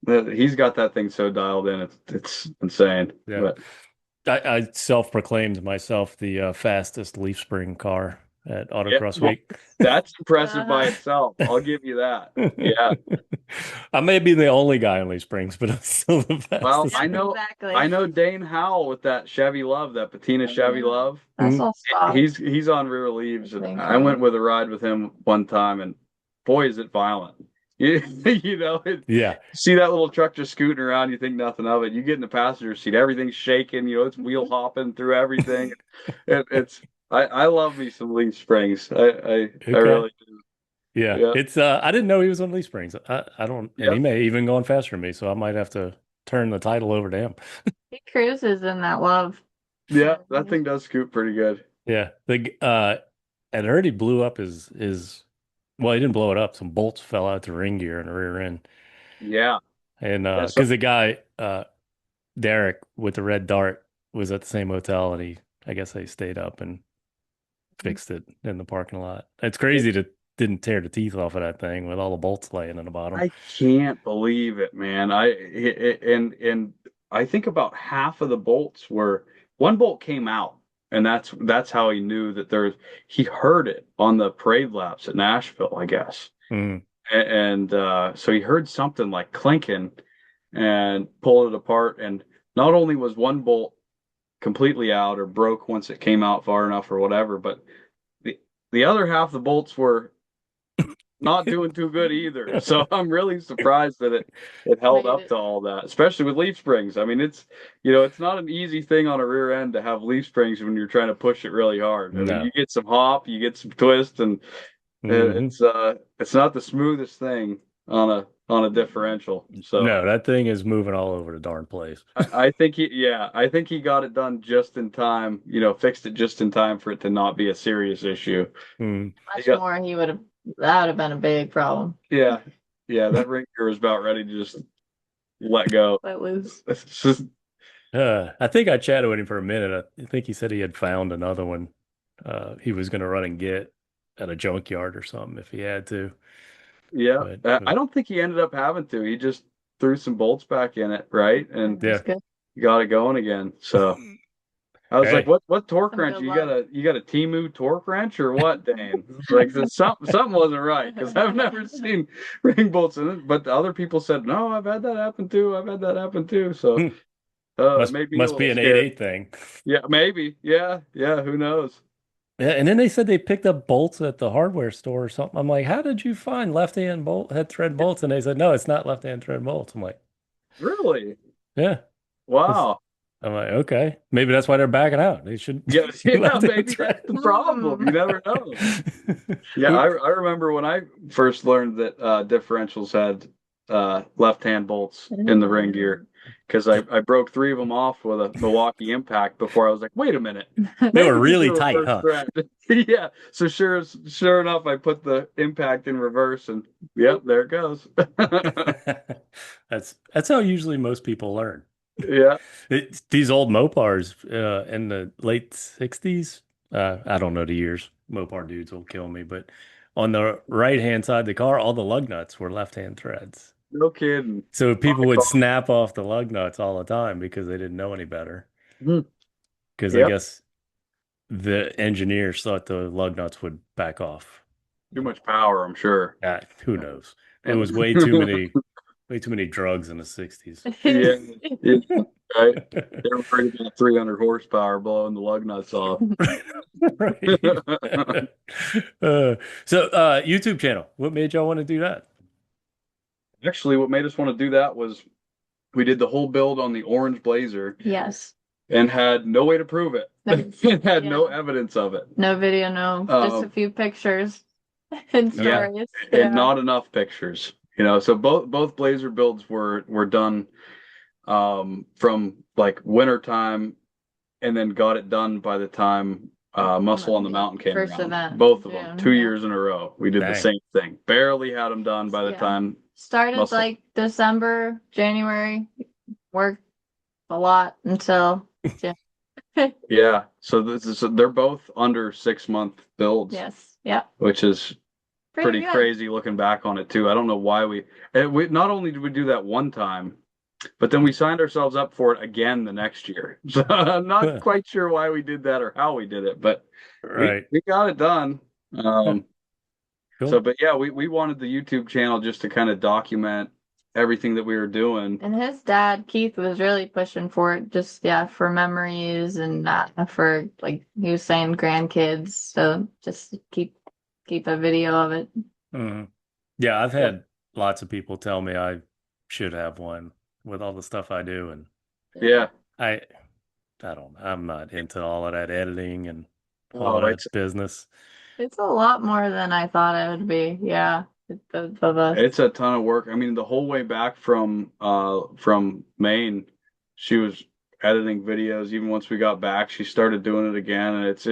He's got that thing so dialed in. It's insane. Yeah. But I self-proclaimed myself the fastest leaf spring car at yeah, Autocross well, Week. that's impressive by Uh-huh. itself. I'll give you that. Yeah. I may be the only guy on leaf springs, but I'm still the Well, Yep, fastest one. exactly. I know Dane Howell with that Chevy Love, that patina Oh, Chevy yeah. Love. That's all stock. He's on rear leaves, and Everything I cool. went with a ride with him one time, and boy, is it violent. Yeah. See that little truck just scooting around, you think nothing of it. You get in the passenger seat, everything's shaking, it's wheel hopping through everything. It's I love me some leaf springs. I Okay. really do. Yeah. Yeah. It's I didn't know he was on leaf springs. I don't, and he Yep. may even gone faster than me, so I might have to turn the title over to him. He cruises in that love. Yeah, that thing does scoot pretty good. Yeah. And I heard he blew up his well, he didn't blow it up. Some bolts fell out the ring gear and the rear end. Yeah. And Yeah. So because the guy Derek with the red dart was at the same hotel and I guess they stayed up and fixed it in the parking lot. It's crazy to didn't tear the teeth off of that thing with all the bolts laying in the bottom. I can't believe it, man. And I think about half of the bolts were one bolt came out, and that's how he knew that he heard it on the parade laps at Nashville, I guess. Mm. And so he heard something like clinking and pulled it apart. And not only was one bolt completely out or broke once it came out far enough or whatever. But the other half the bolts were not doing too good either. So I'm really surprised that it held Made up it. to all that, especially with leaf springs. I mean, it's not an easy thing on a rear end to have leaf springs when you're trying to push it really hard. I mean, No. you get some hop, you get some twist, and Hmm. it's not the smoothest thing on a differential. So No, that thing is moving all over the darn place. I think he got it done just in time, fixed it just in time for it to not be a serious issue. Mm. He Much got, more, that would have been a big problem. yeah, yeah, that ring gear was about ready to just let go. Let loose. It's just, I think I chatted with him for a minute. I think he said he had found another one. He was going to run and get at a junkyard or something if he had to. yeah. I But don't think he ended up having to. He just threw some bolts back in it, right? And That's yeah. good. got it going again. So I was like, Hey, what torque Some wrench? good You luck. got a Timu torque wrench or what, Dane? Like something wasn't right because I've never seen ring bolts in it. But the other people said, no, I've had that happen too. I've had that happen too. So it must made me a must little be an scared. 8/8 thing. Yeah, maybe. Yeah, yeah. Who knows? Yeah, and then they said they picked up bolts at the hardware store or something. I'm like, how did you find left-hand head thread bolts? And they said, no, it's not left-hand thread bolts. I'm like, Really? yeah. It's- Wow. I'm like, okay, maybe that's why they're backing out. They should Yeah, be yeah. left-hand Maybe that's thread. the problem. You never know. Yeah, Who- I remember when I first learned that differentials had left-hand bolts in the ring gear because I broke three of them off with a Milwaukee Impact before I was like, wait a minute, They were maybe these really are tight, reverse huh? thread. Yeah, so sure enough, I put the Impact in reverse and yep, there it goes. That's how usually most people learn. Yeah, These old Mopars in the late 60s, I don't know the years. Mopar dudes will kill me, but on the right-hand side of the car, all the lug nuts were left-hand threads. no kidding. So On people the would car. snap off the lug nuts all the time because they didn't know any better. Mhm. Because I Yep, guess the engineers thought the lug nuts would back off. too much power, I'm sure. Who knows? It was Yeah, way too many drugs in the 60s. yeah, right. They were worried about 300 horsepower blowing the lug nuts off. Right. YouTube channel. What made y'all want to do that? Actually, what made us want to do that was we did the whole build on the orange Blazer Yes. and had no way to prove it. And had no Yeah. evidence of it. No video, no. Just a few pictures and Yeah. stories. And Yeah. not enough pictures. So both Blazer builds were done from like winter time and then got it done by the time Muscle on the Mountain came First around. event. Both of them, June, 2 years in a row. We did the Dang. same thing. Barely had them done by the Yeah. time. Started Muscle. like December, January. Worked a lot until Yeah. So they're both under 6 month builds, yes. Yeah. which is pretty good. crazy looking back on it too. I don't know why we not only did we do that one time, but then we signed ourselves up for it again the next year. So I'm not quite sure why we did that or how we did it, but Right. we got it done. Cool. So, but yeah, we wanted the YouTube channel just to kind of document everything that we were doing. And his dad, Keith, was really pushing for it, just for memories and for like he was saying grandkids. So just keep a video of it. Mhm. Yeah, I've had lots of people tell me I should have one with all the stuff I do, and Yeah. I don't. I'm not into all of that editing and all Oh, that business. It's a lot more than I thought it would be. Yeah. it's a ton of work. I mean, the whole way back from Maine, she was editing videos. Even once we got back, she started doing it again, and it's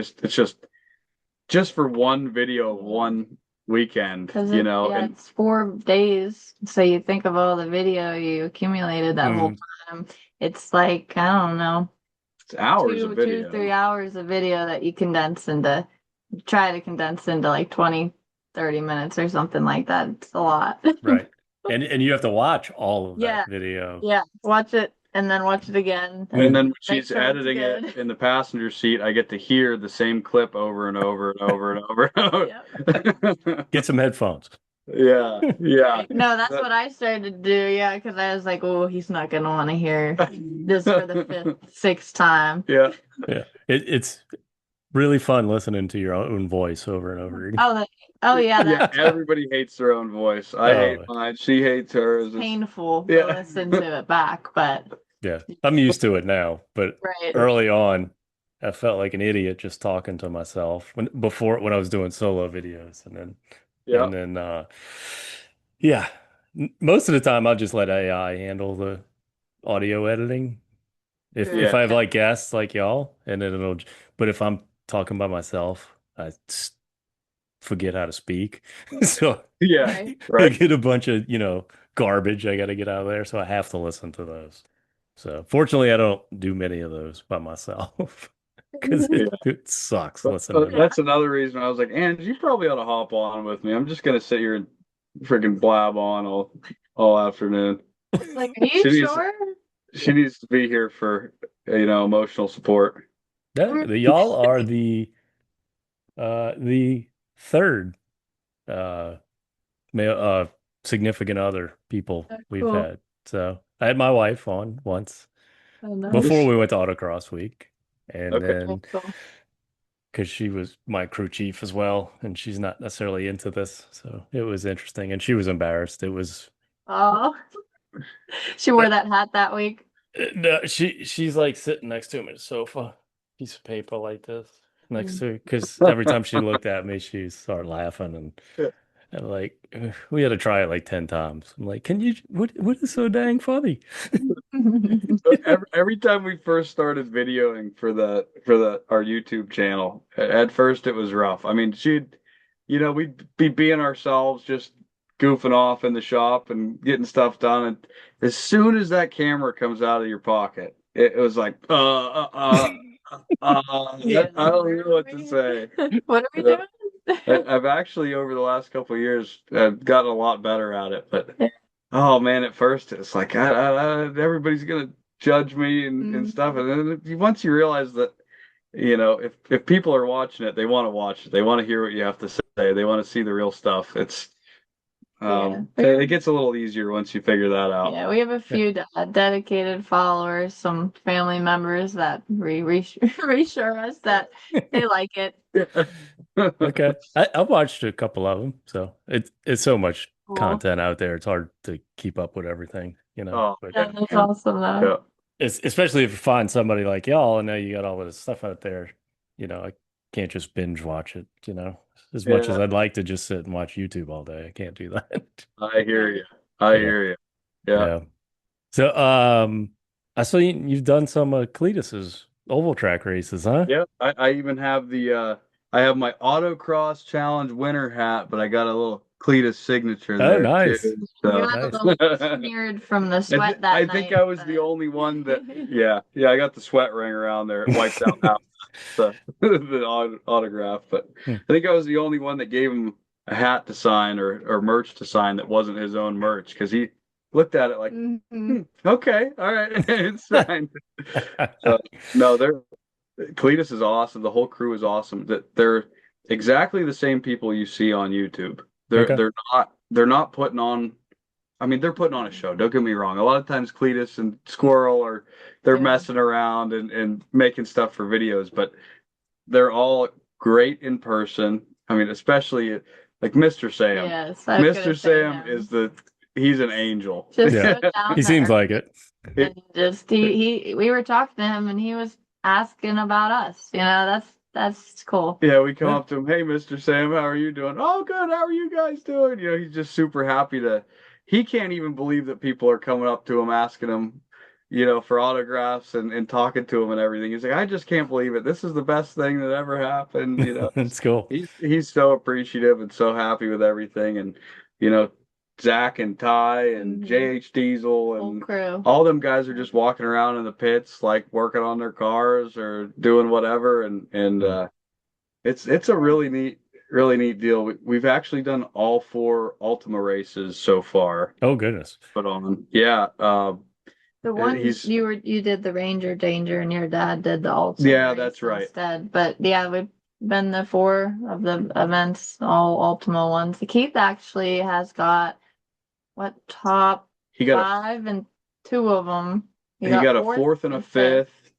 just for one video of one weekend, Because and it's 4 days. So you think of all the video you accumulated that whole time. It's like, I don't know, it's hours of video. 3 hours of video that you try to condense into like 20, 30 minutes or something like that. It's a lot. Right. And you have to watch all of Yeah. that video. Yeah. Watch it and then watch it again. And then when Make she's sure it's editing good. it in the passenger seat, I get to hear the same clip over and over and over and over and over. Yep. Get some headphones. Yeah, yeah. No, that's what I started to do. Yeah, because I was like, oh, he's not gonna want to hear this for the fifth, sixth time. Yeah, Yeah. It's really fun listening to your own voice over and over again. Oh, oh yeah, yeah. that Everybody hates their own voice. I hate Oh, mine. She hates hers. painful to Yeah, listen to it back, but yeah. I'm used to it now, but right. early on, I felt like an idiot just talking to myself when I was doing solo videos, yeah, and then yeah, most of the time I'll just let AI handle the audio editing. If yeah, I have like guests like y'all, and then but if I'm talking by myself, I just forget how to speak. So yeah. Right. I Right. get a bunch of, garbage I got to get out of there. So I have to listen to those. So fortunately, I don't do many of those by myself because Yeah. it sucks listening. That's another reason I was like, Ange, you probably ought to hop on with me. I'm just gonna sit here and freaking blab on all afternoon. Like, are you She needs sure? she needs to be here for emotional support. Y'all are the third uh male significant other people Oh, we've cool. had. So I had my wife on once Oh, nice. before we went to autocross week, and Okay. Very then cool. because she was my crew chief as well, and she's not necessarily into this, so it was interesting, and she was embarrassed. It was Oh, she wore that hat that week. no, she's like sitting next to him at a sofa, piece of paper like this next Mm. to her, because every time she looked at me, she started laughing, and like we had to try it like 10 times. I'm like, can you what is so dang funny? Every time we first started videoing for the our YouTube channel, at first it was rough. I mean, we'd be being ourselves, just goofing off in the shop and getting stuff done. And as soon as that camera comes out of your pocket, it was like, Yeah. I don't know what to say. What are we You know, doing? I've actually over the last couple of years gotten a lot better at it, but. Oh man, at first it's like everybody's gonna judge me and Mm. stuff, and then once you realize that, if people are watching it, they want to watch it, they want to hear what you have to say, they want to see the real stuff. Yeah. It gets a little easier once you figure that out. Yeah, we have a few dedicated followers, some family members that reassure us that they like it. Okay, I've watched a couple of them, so it's so much Cool. content out there. It's hard to keep up with everything, Oh But Yeah, that's man, awesome though. yeah, especially if you find somebody like y'all, and now you got all this stuff out there, I can't just binge watch it, As much as yeah. I'd like to just sit and watch YouTube all day, I can't do that. I hear Right. you. I Yeah, hear you. Yeah. yeah. So, I saw you've done some Cletus's oval track races, huh? Yeah, I even have I have my autocross challenge winner hat, but I got a little Cletus signature Oh, there nice, too. You So got a nice. little smeared from the sweat that I think night, I was the but only one that yeah, I got the sweat ring around there. It wiped out half the autograph, but Hmm. I think I was the only one that gave him a hat to sign or merch to sign that wasn't his own merch because he looked at it like, Mhm. okay, all right, it's signed. So no, Cletus is awesome. The whole crew is awesome. That they're exactly the same people you see on YouTube. They're Okay. they're they're not putting on. I mean, they're putting on a show. Don't get me wrong. A lot of times Cletus and Squirrel are they're Yeah. messing around and making stuff for videos, but they're all great in person. I mean, especially like Mr. Sam. Yes, I was Mr. gonna say Sam him. is he's an angel. Just Yeah, so down he to seems earth, like it. and just we were talking to him, and he was asking about us. That's cool. Yeah, we come Yeah. up to him, hey, Mr. Sam, how are you doing? Oh, good. How are you guys doing? He's just super happy he can't even believe that people are coming up to him, asking him, for autographs and talking to him and everything. He's like, I just can't believe it. This is the best thing that ever happened. It's cool. He's so appreciative and so happy with everything. And, you know, Zach and Ty and Mhm. JH Diesel Whole and crew. all them guys are just walking around in the pits, like working on their cars or doing whatever. And, Hmm. it's a really neat deal. We've actually done all four Ultima races so far. Oh, goodness. Put on, yeah. The one He's you did the Ranger Danger, and your dad did the Ultima yeah, race that's right. instead. But yeah, been to 4 of the events, all Ultima ones. Keith actually has got what top He got 5 and 2 of them. he got a fourth fourth and a and fifth. fifth.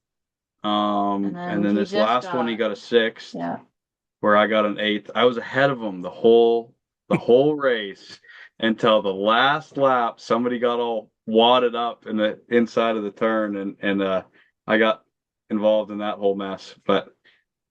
And And then then he this just last one he got got a sixth, yeah. where I got an eighth. I was ahead of him the whole race until the last lap. Somebody got all wadded up in the inside of the turn, and I got involved in that whole mess. But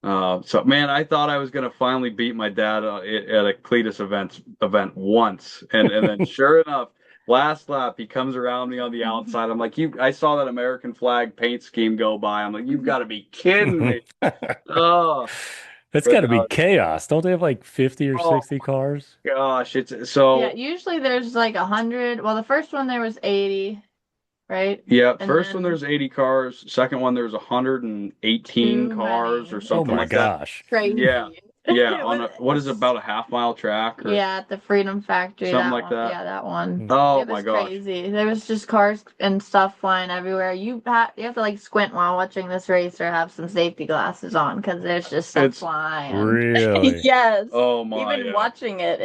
so man, I thought I was gonna finally beat my dad at a Cletus event once, and then sure enough, last lap he comes around me on the outside. I'm like, I saw that American flag paint scheme go by. I'm like, you've got to be kidding me. Oh, That's but got to be chaos. Don't they have like 50 or oh 60 cars? gosh, it's Yeah, so usually there's like 100. Well, the first one there was 80, right? yeah. And First one then there's 80 cars. Second one there's 118 too cars many. or Oh something my like that. gosh. Yeah, Crazy. yeah. It On was, a what is it, about a half-mile track or yeah, at the Freedom Factory, something that like one. that. Yeah, that one. Hmm. Oh It my was gosh. crazy. There was just cars and stuff flying everywhere. You have to like squint while watching this race or have some safety glasses on because there's just stuff It's flying. Really? Yes. oh my Even watching it,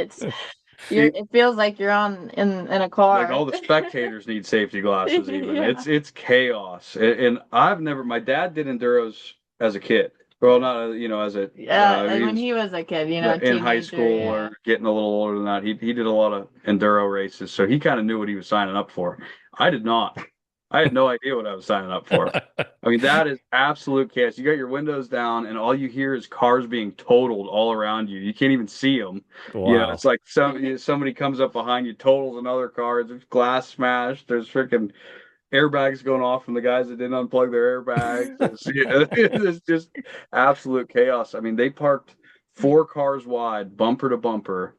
You, it feels like you're on in a like car. all the spectators need safety glasses even. Yeah. It's chaos. And I've never my dad did enduros as a kid. Well, not as a Yeah, like he when was he was a kid, in high teenager, school yeah. or getting a little older than that. He did a lot of enduro races, so he kind of knew what he was signing up for. I did not. I had no idea what I was signing up for. I mean, that is absolute chaos. You got your windows down, and all you hear is cars being totaled all around you. You can't even see them. Wow. It's like somebody comes up behind you, totals another car. There's glass smashed. There's freaking airbags going off from the guys that didn't unplug their airbags. It's just absolute chaos. I mean, they parked 4 cars wide, bumper to bumper,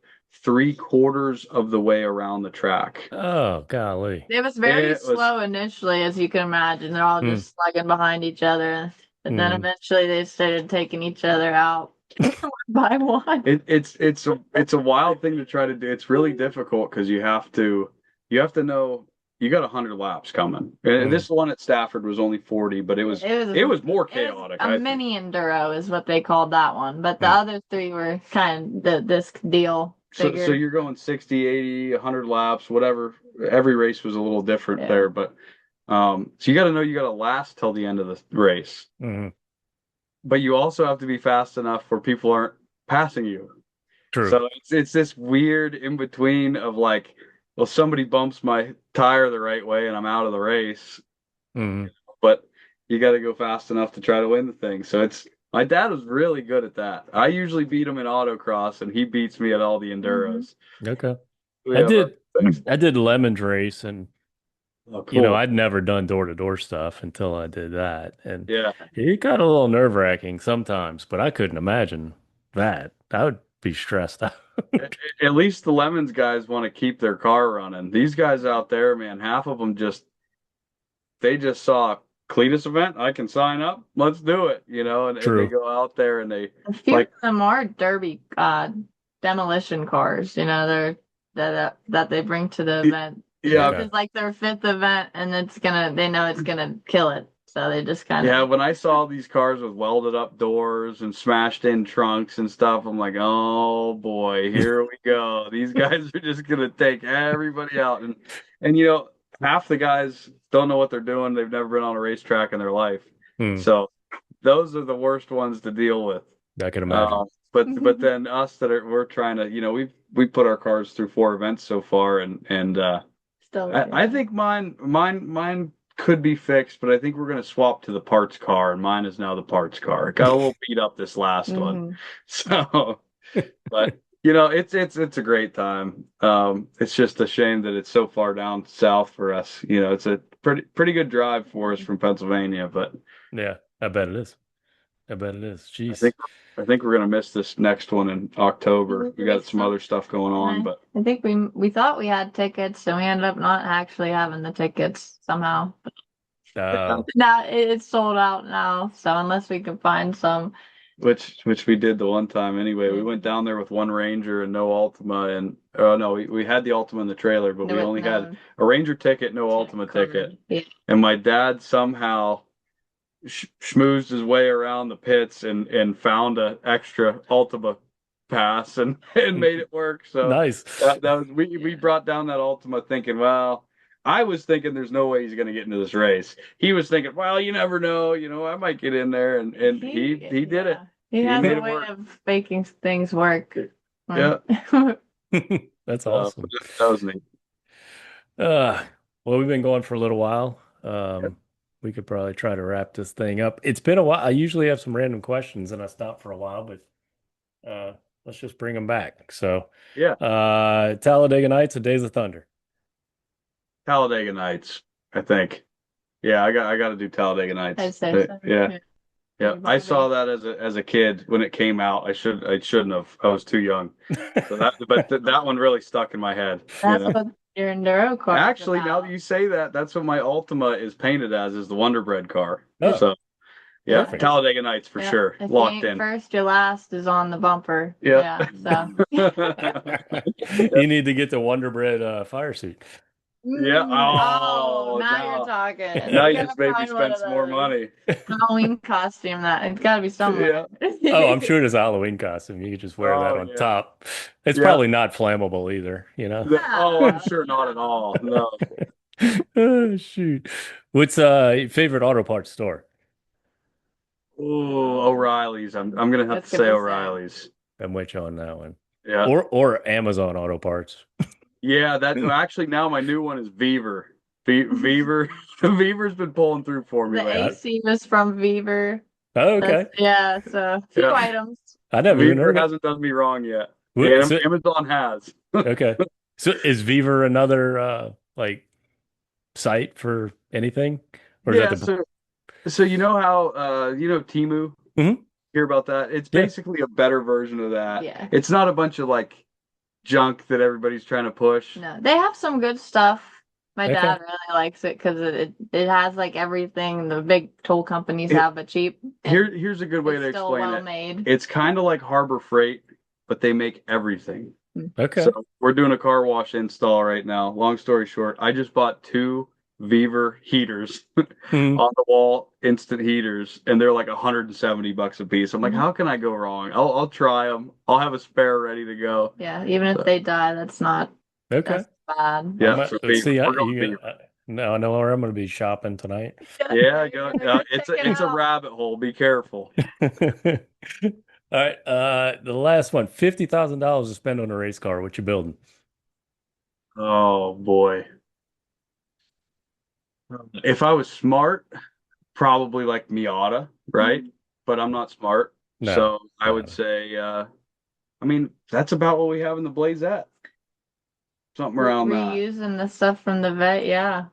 3/4 of the way around the track. Oh, golly. It was very It was, slow initially, as you can imagine. They're all Hmm. just slugging behind each other. But then Hmm. eventually they started taking each other out one by one. it's a wild thing to try to do. It's really difficult because you have to know you got 100 laps coming. Hmm. This one at Stafford was only 40, but it was It was it was more it was chaotic, a I think. mini enduro is what they called that one. But the Hmm. other 3 were kind of this deal So bigger. you're going 60, 80, 100 laps, whatever. Every race was a little different Yeah. there, but so you got to know you got to last till the end of the race. Hmm. But you also have to be fast enough where people aren't passing you. True. So it's this weird in between of like, well, somebody bumps my tire the right way and I'm out of the race, Hmm. but you got to go fast enough to try to win the thing. So my dad was really good at that. I usually beat him in autocross, and he beats me at all the Mhm. enduros. Okay. We I have did a I did lemons race and oh, cool. I'd never done door-to-door stuff until I did that. And Yeah. it got a little nerve-wracking sometimes, but I couldn't imagine that. I would be stressed out. At least the Lemons guys want to keep their car running. These guys out there, man, half of them they just saw a Cletus event. I can sign up. Let's do it. And they True. go out there and they A few of like, them are derby demolition cars, that they bring to the event. This yeah, Okay. is like their 5th event and they know it's gonna kill it. So they just kind yeah. of When I saw these cars with welded up doors and smashed in trunks and stuff, I'm like, oh boy, here we go. These guys are just gonna take everybody out, and half the guys don't know what they're doing. They've never been on a racetrack in their life, Hmm. so those are the worst ones to deal with. I can imagine. But then us we're trying to, we put our cars through 4 events so far, and still I think mine could be fixed, but I think we're gonna swap to the parts car, and mine is now the parts car. It got a little beat up this last one, hmm so but it's a great time. It's just a shame that it's so far down south for us. It's a pretty good drive for us from Pennsylvania, but Yeah, I bet it is. I bet it is. I Jeez. think I think we're gonna miss this next one in October. We got some other stuff going on, but I think we thought we had tickets, and we ended up not actually having the tickets somehow. Oh, Now it's sold out now, so unless we can find some. which we did the one time anyway. We Yeah. went down there with one Ranger and no Ultima, and oh no, we had the Ultima in the trailer, but we only had a Ranger ticket, no Ultima ticket. Yeah. And my dad somehow schmoozed his way around the pits and found a extra Ultima pass and made it work. So Nice. that was we brought down that Ultima thinking, well, I was thinking there's no way he's going to get into this race. He was thinking, well, you never know, I might get in there, and he did it. He He has made a it way work. of making things work. Yeah, That's awesome. that was neat. Uh, well, we've been going for a little while. We could probably try to wrap this thing up. It's been a while. I usually have some random questions and I stop for a while, but let's just bring them back. So, Yeah, Talladega Nights and Days of Thunder. Talladega Nights, I think. Yeah, I got to do Talladega Nights. I'd say so. Yeah. Yeah, I Everybody. saw that as a kid when it came out. I shouldn't have. I was too young. So that one really stuck in my head. That's what your enduro car is Actually, now that about. you say that, that's what my Ultima is painted as, is the Wonder Bread car. Oh, So yeah, perfect. Talladega Nights for Yeah. sure, If locked you ain't in. first, your last is on the bumper. Yeah. Yeah. You need to get the Wonder Bread fire suit. Yeah. Oh, Oh, now you're talking. now you Gotta just made me find one spend of some more those. money. Halloween costume that it's got to be somewhere. Oh, I'm sure there's a Halloween costume. You could just wear that Oh on yeah. top. It's Yeah. probably not flammable either, you know? Oh, I'm sure not at all. No. Oh, shoot. What's your favorite auto parts store? Oh, O'Reilly's. I'm gonna have That's to good say to say. O'Reilly's. I'm with you on that one. Yeah. Or Amazon Auto Parts. Yeah, that actually now my new one is Beaver. Beaver Beaver's been pulling through for me The lately. AC was from Beaver. Oh, okay. Yeah, so a few Yeah. items. I never even Beaver heard of hasn't done me wrong yet. it. And Amazon has. Okay. So is Viver another like site for anything? Or is that Yeah, the so you know how Temu? Mhm. Hear about that? It's Yeah. basically a better version of that. Yeah. It's not a bunch of like junk that everybody's trying to push. No, they have some good stuff. My Okay. dad really likes it because it has like everything the big tool companies have, but cheap. And Here's a good way it's to still explain well it. made. It's kind of like Harbor Freight, but they make everything. Okay. So we're doing a car wash install right now. Long story short, I just bought two Beaver heaters Mhm. on the wall, instant heaters, and they're like $170 a piece. I'm like, Mhm. how can I go wrong? I'll try them. I'll have a spare ready to go. Yeah, even So, if they die, that's bad. Okay. yeah, Let's so Beaver, see. we're going Beaver. Now I know where I'm going to be shopping tonight. Yeah, go. Check it It's a out. rabbit hole. Be careful. All right. The last one, $50,000 to spend on a race car. What you building? Oh boy. If I was smart, probably like Miata, right? But I'm not smart. No. So I would No. say, I mean, that's about what we have in the Blazette. Something around that. Reusing the stuff from the vet, yeah.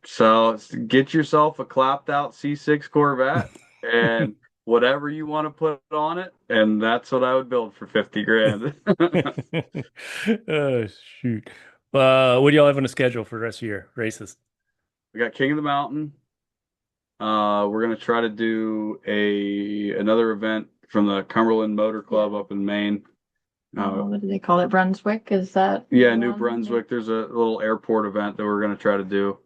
So get yourself a clapped out C6 Corvette and whatever you want to put on it, and that's what I would build for 50 grand. Oh, shoot. What do y'all have on the schedule for the rest of your races? We got King of the Mountain. We're gonna try to do another event from the Cumberland Motor Club up in Maine. What do they call it? Brunswick? Is that? Yeah, the New one? Brunswick. There's a little airport event that we're gonna try to do.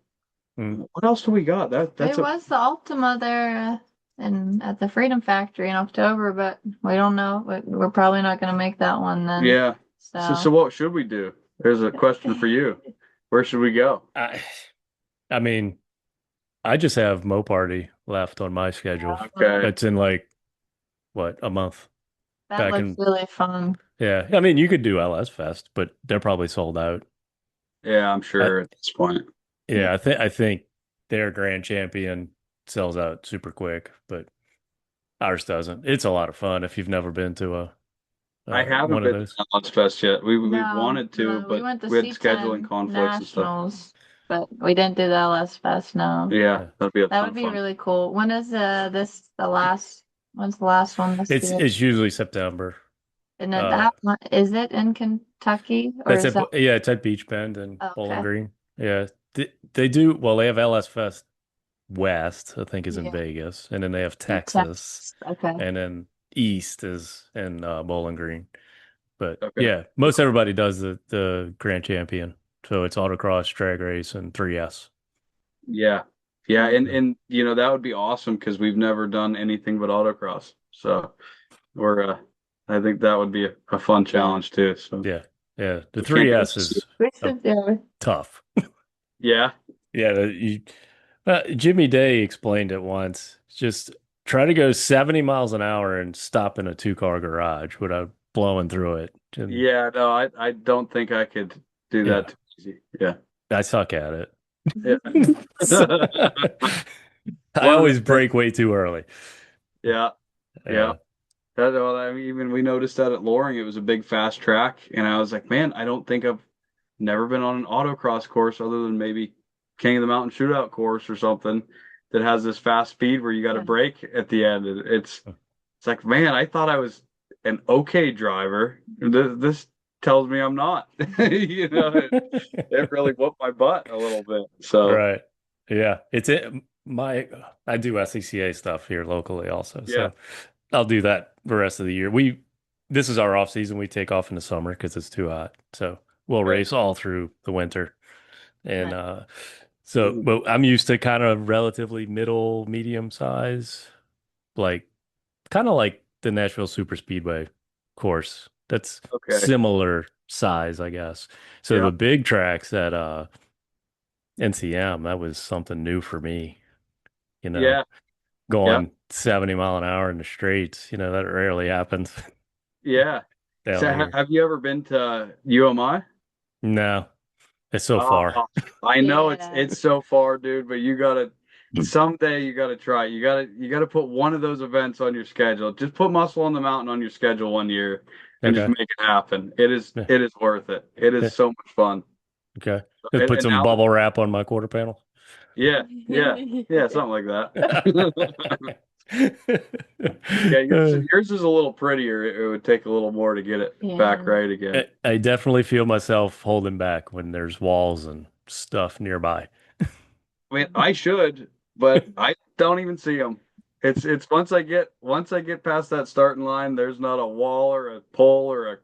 Hmm. What else do we got? That's There was the Ultima there at the Freedom Factory in October, but we don't know. We're probably not going to make that one then. yeah. So, So what should we do? There's a question for you. Where should we go? I mean, I just have Mo Party left on my schedule. Okay. It's in like, what, a month? that back looks in- really fun. Yeah. I mean, you could do LS Fest, but they're probably sold out. Yeah, I'm sure at this point. Yeah, I think their grand champion sells out super quick, but ours doesn't. It's a lot of fun if you've never been to I haven't one of been those. to Lunch Fest yet. We No, wanted to, no, but we went to we had C10 scheduling conflicts and stuff. Nationals, but we didn't do the LS Fest. No, Yeah, that'd be a that ton would of be fun. really cool. When is the last? When's the last one this year? It's usually September. And then that one, is it in Kentucky or That's is at that? yeah, it's at Beach Bend and Okay. Bowling Green. Yeah, they do. Well, they have LS Fest West, I think, is in Yeah. Vegas, and then they have Texas, Okay. and then East is in Bowling Green. But Okay. yeah, most everybody does the Grand Champion, so it's autocross, drag race, and 3S. Yeah. Yeah, and you know that would be awesome because we've never done anything but autocross. So we're I think that would be a fun Yeah. challenge too. So Yeah. Yeah. The we can't do 3S this. is We a should do it. tough. Yeah. Yeah. Jimmy Day explained it once. Just try to go 70 miles an hour and stop in a two-car garage without blowing through it. And Yeah, no, I don't think I could do yeah, that too easy. Yeah. I suck at it. Yeah. I One of the always things, break way too early. yeah, yeah. Yeah. That, well, I mean, even we noticed that at Loring, it was a big fast track, and I was like, man, I don't think I've never been on an autocross course other than maybe King of the Mountain Shootout course or something that has this fast speed where you got to Yeah. brake at the end. It's like, man, I thought I was an okay driver. This tells me I'm not. You know, it really whooped my butt a little bit. So Right. Yeah. It's it. I do SCCA stuff here locally also. yeah, So I'll do that the rest of the year. This is our off season. We take off in the summer because it's too hot. So we'll right. race all through the winter. And Right. so, but I'm used to kind of relatively middle, medium size, like kind of like the Nashville Super Speedway course. That's Okay. similar size, I guess. So Yeah. the big tracks at NCM, that was something new for me, you know, Yeah. Yeah. going 70 mile an hour in the straights, that rarely happens Yeah. down So here. have you ever been to UMI? No, it's so far. Oh, I know Yeah. it's so far, dude, but you gotta someday you gotta try it. You gotta put one of those events on your schedule. Just put Muscle on the Mountain on your schedule one year and just Okay. make it happen. It is Yeah. it is worth it. It is Yeah. so much fun. Okay. Just put And some now bubble wrap on my quarter panel. yeah, yeah, yeah, something like that. Yeah, Uh, yours is a little prettier. It would take a little more to get it back Yeah. right again. I definitely feel myself holding back when there's walls and stuff nearby. I mean, I should, but I don't even see them. It's once I get past that starting line, there's not a wall or a pole or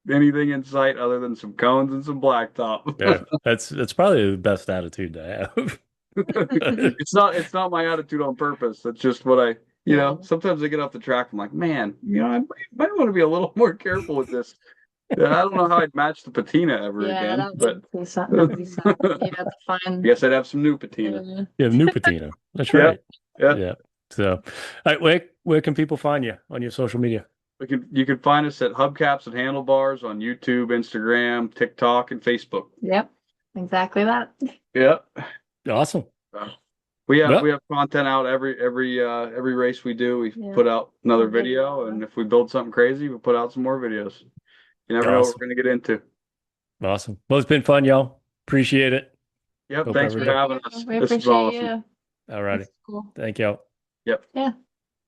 anything in sight other than some cones and some blacktop. Yeah, that's probably the best attitude to have. It's not my attitude on purpose. It's just what Yeah. sometimes I get off the track. I'm like, man, I might want to be a little more careful with this. Yeah, I don't know how I'd match the patina ever Yeah, again, that but would be something. That would be something. You'd have to I find. guess I'd have some new patina. You have new patina. That's Yeah, right. yeah. Yeah. So, all right, where can people find you on your social media? You can find us at Hubcaps and Handlebars on YouTube, Instagram, TikTok, and Facebook. Yep. Exactly that. Yeah. Awesome. We Well, have content out every race we do. We Yeah. put out another Video. video, and if we build something crazy, we put out some more videos. You never know what awesome. we're going to get into. Awesome. Well, it's been fun, y'all. Appreciate it. Yep. Hope Thanks for everybody. having us. We This is appreciate awesome. you. All righty. That's cool. Thank y'all. Yep. Yeah.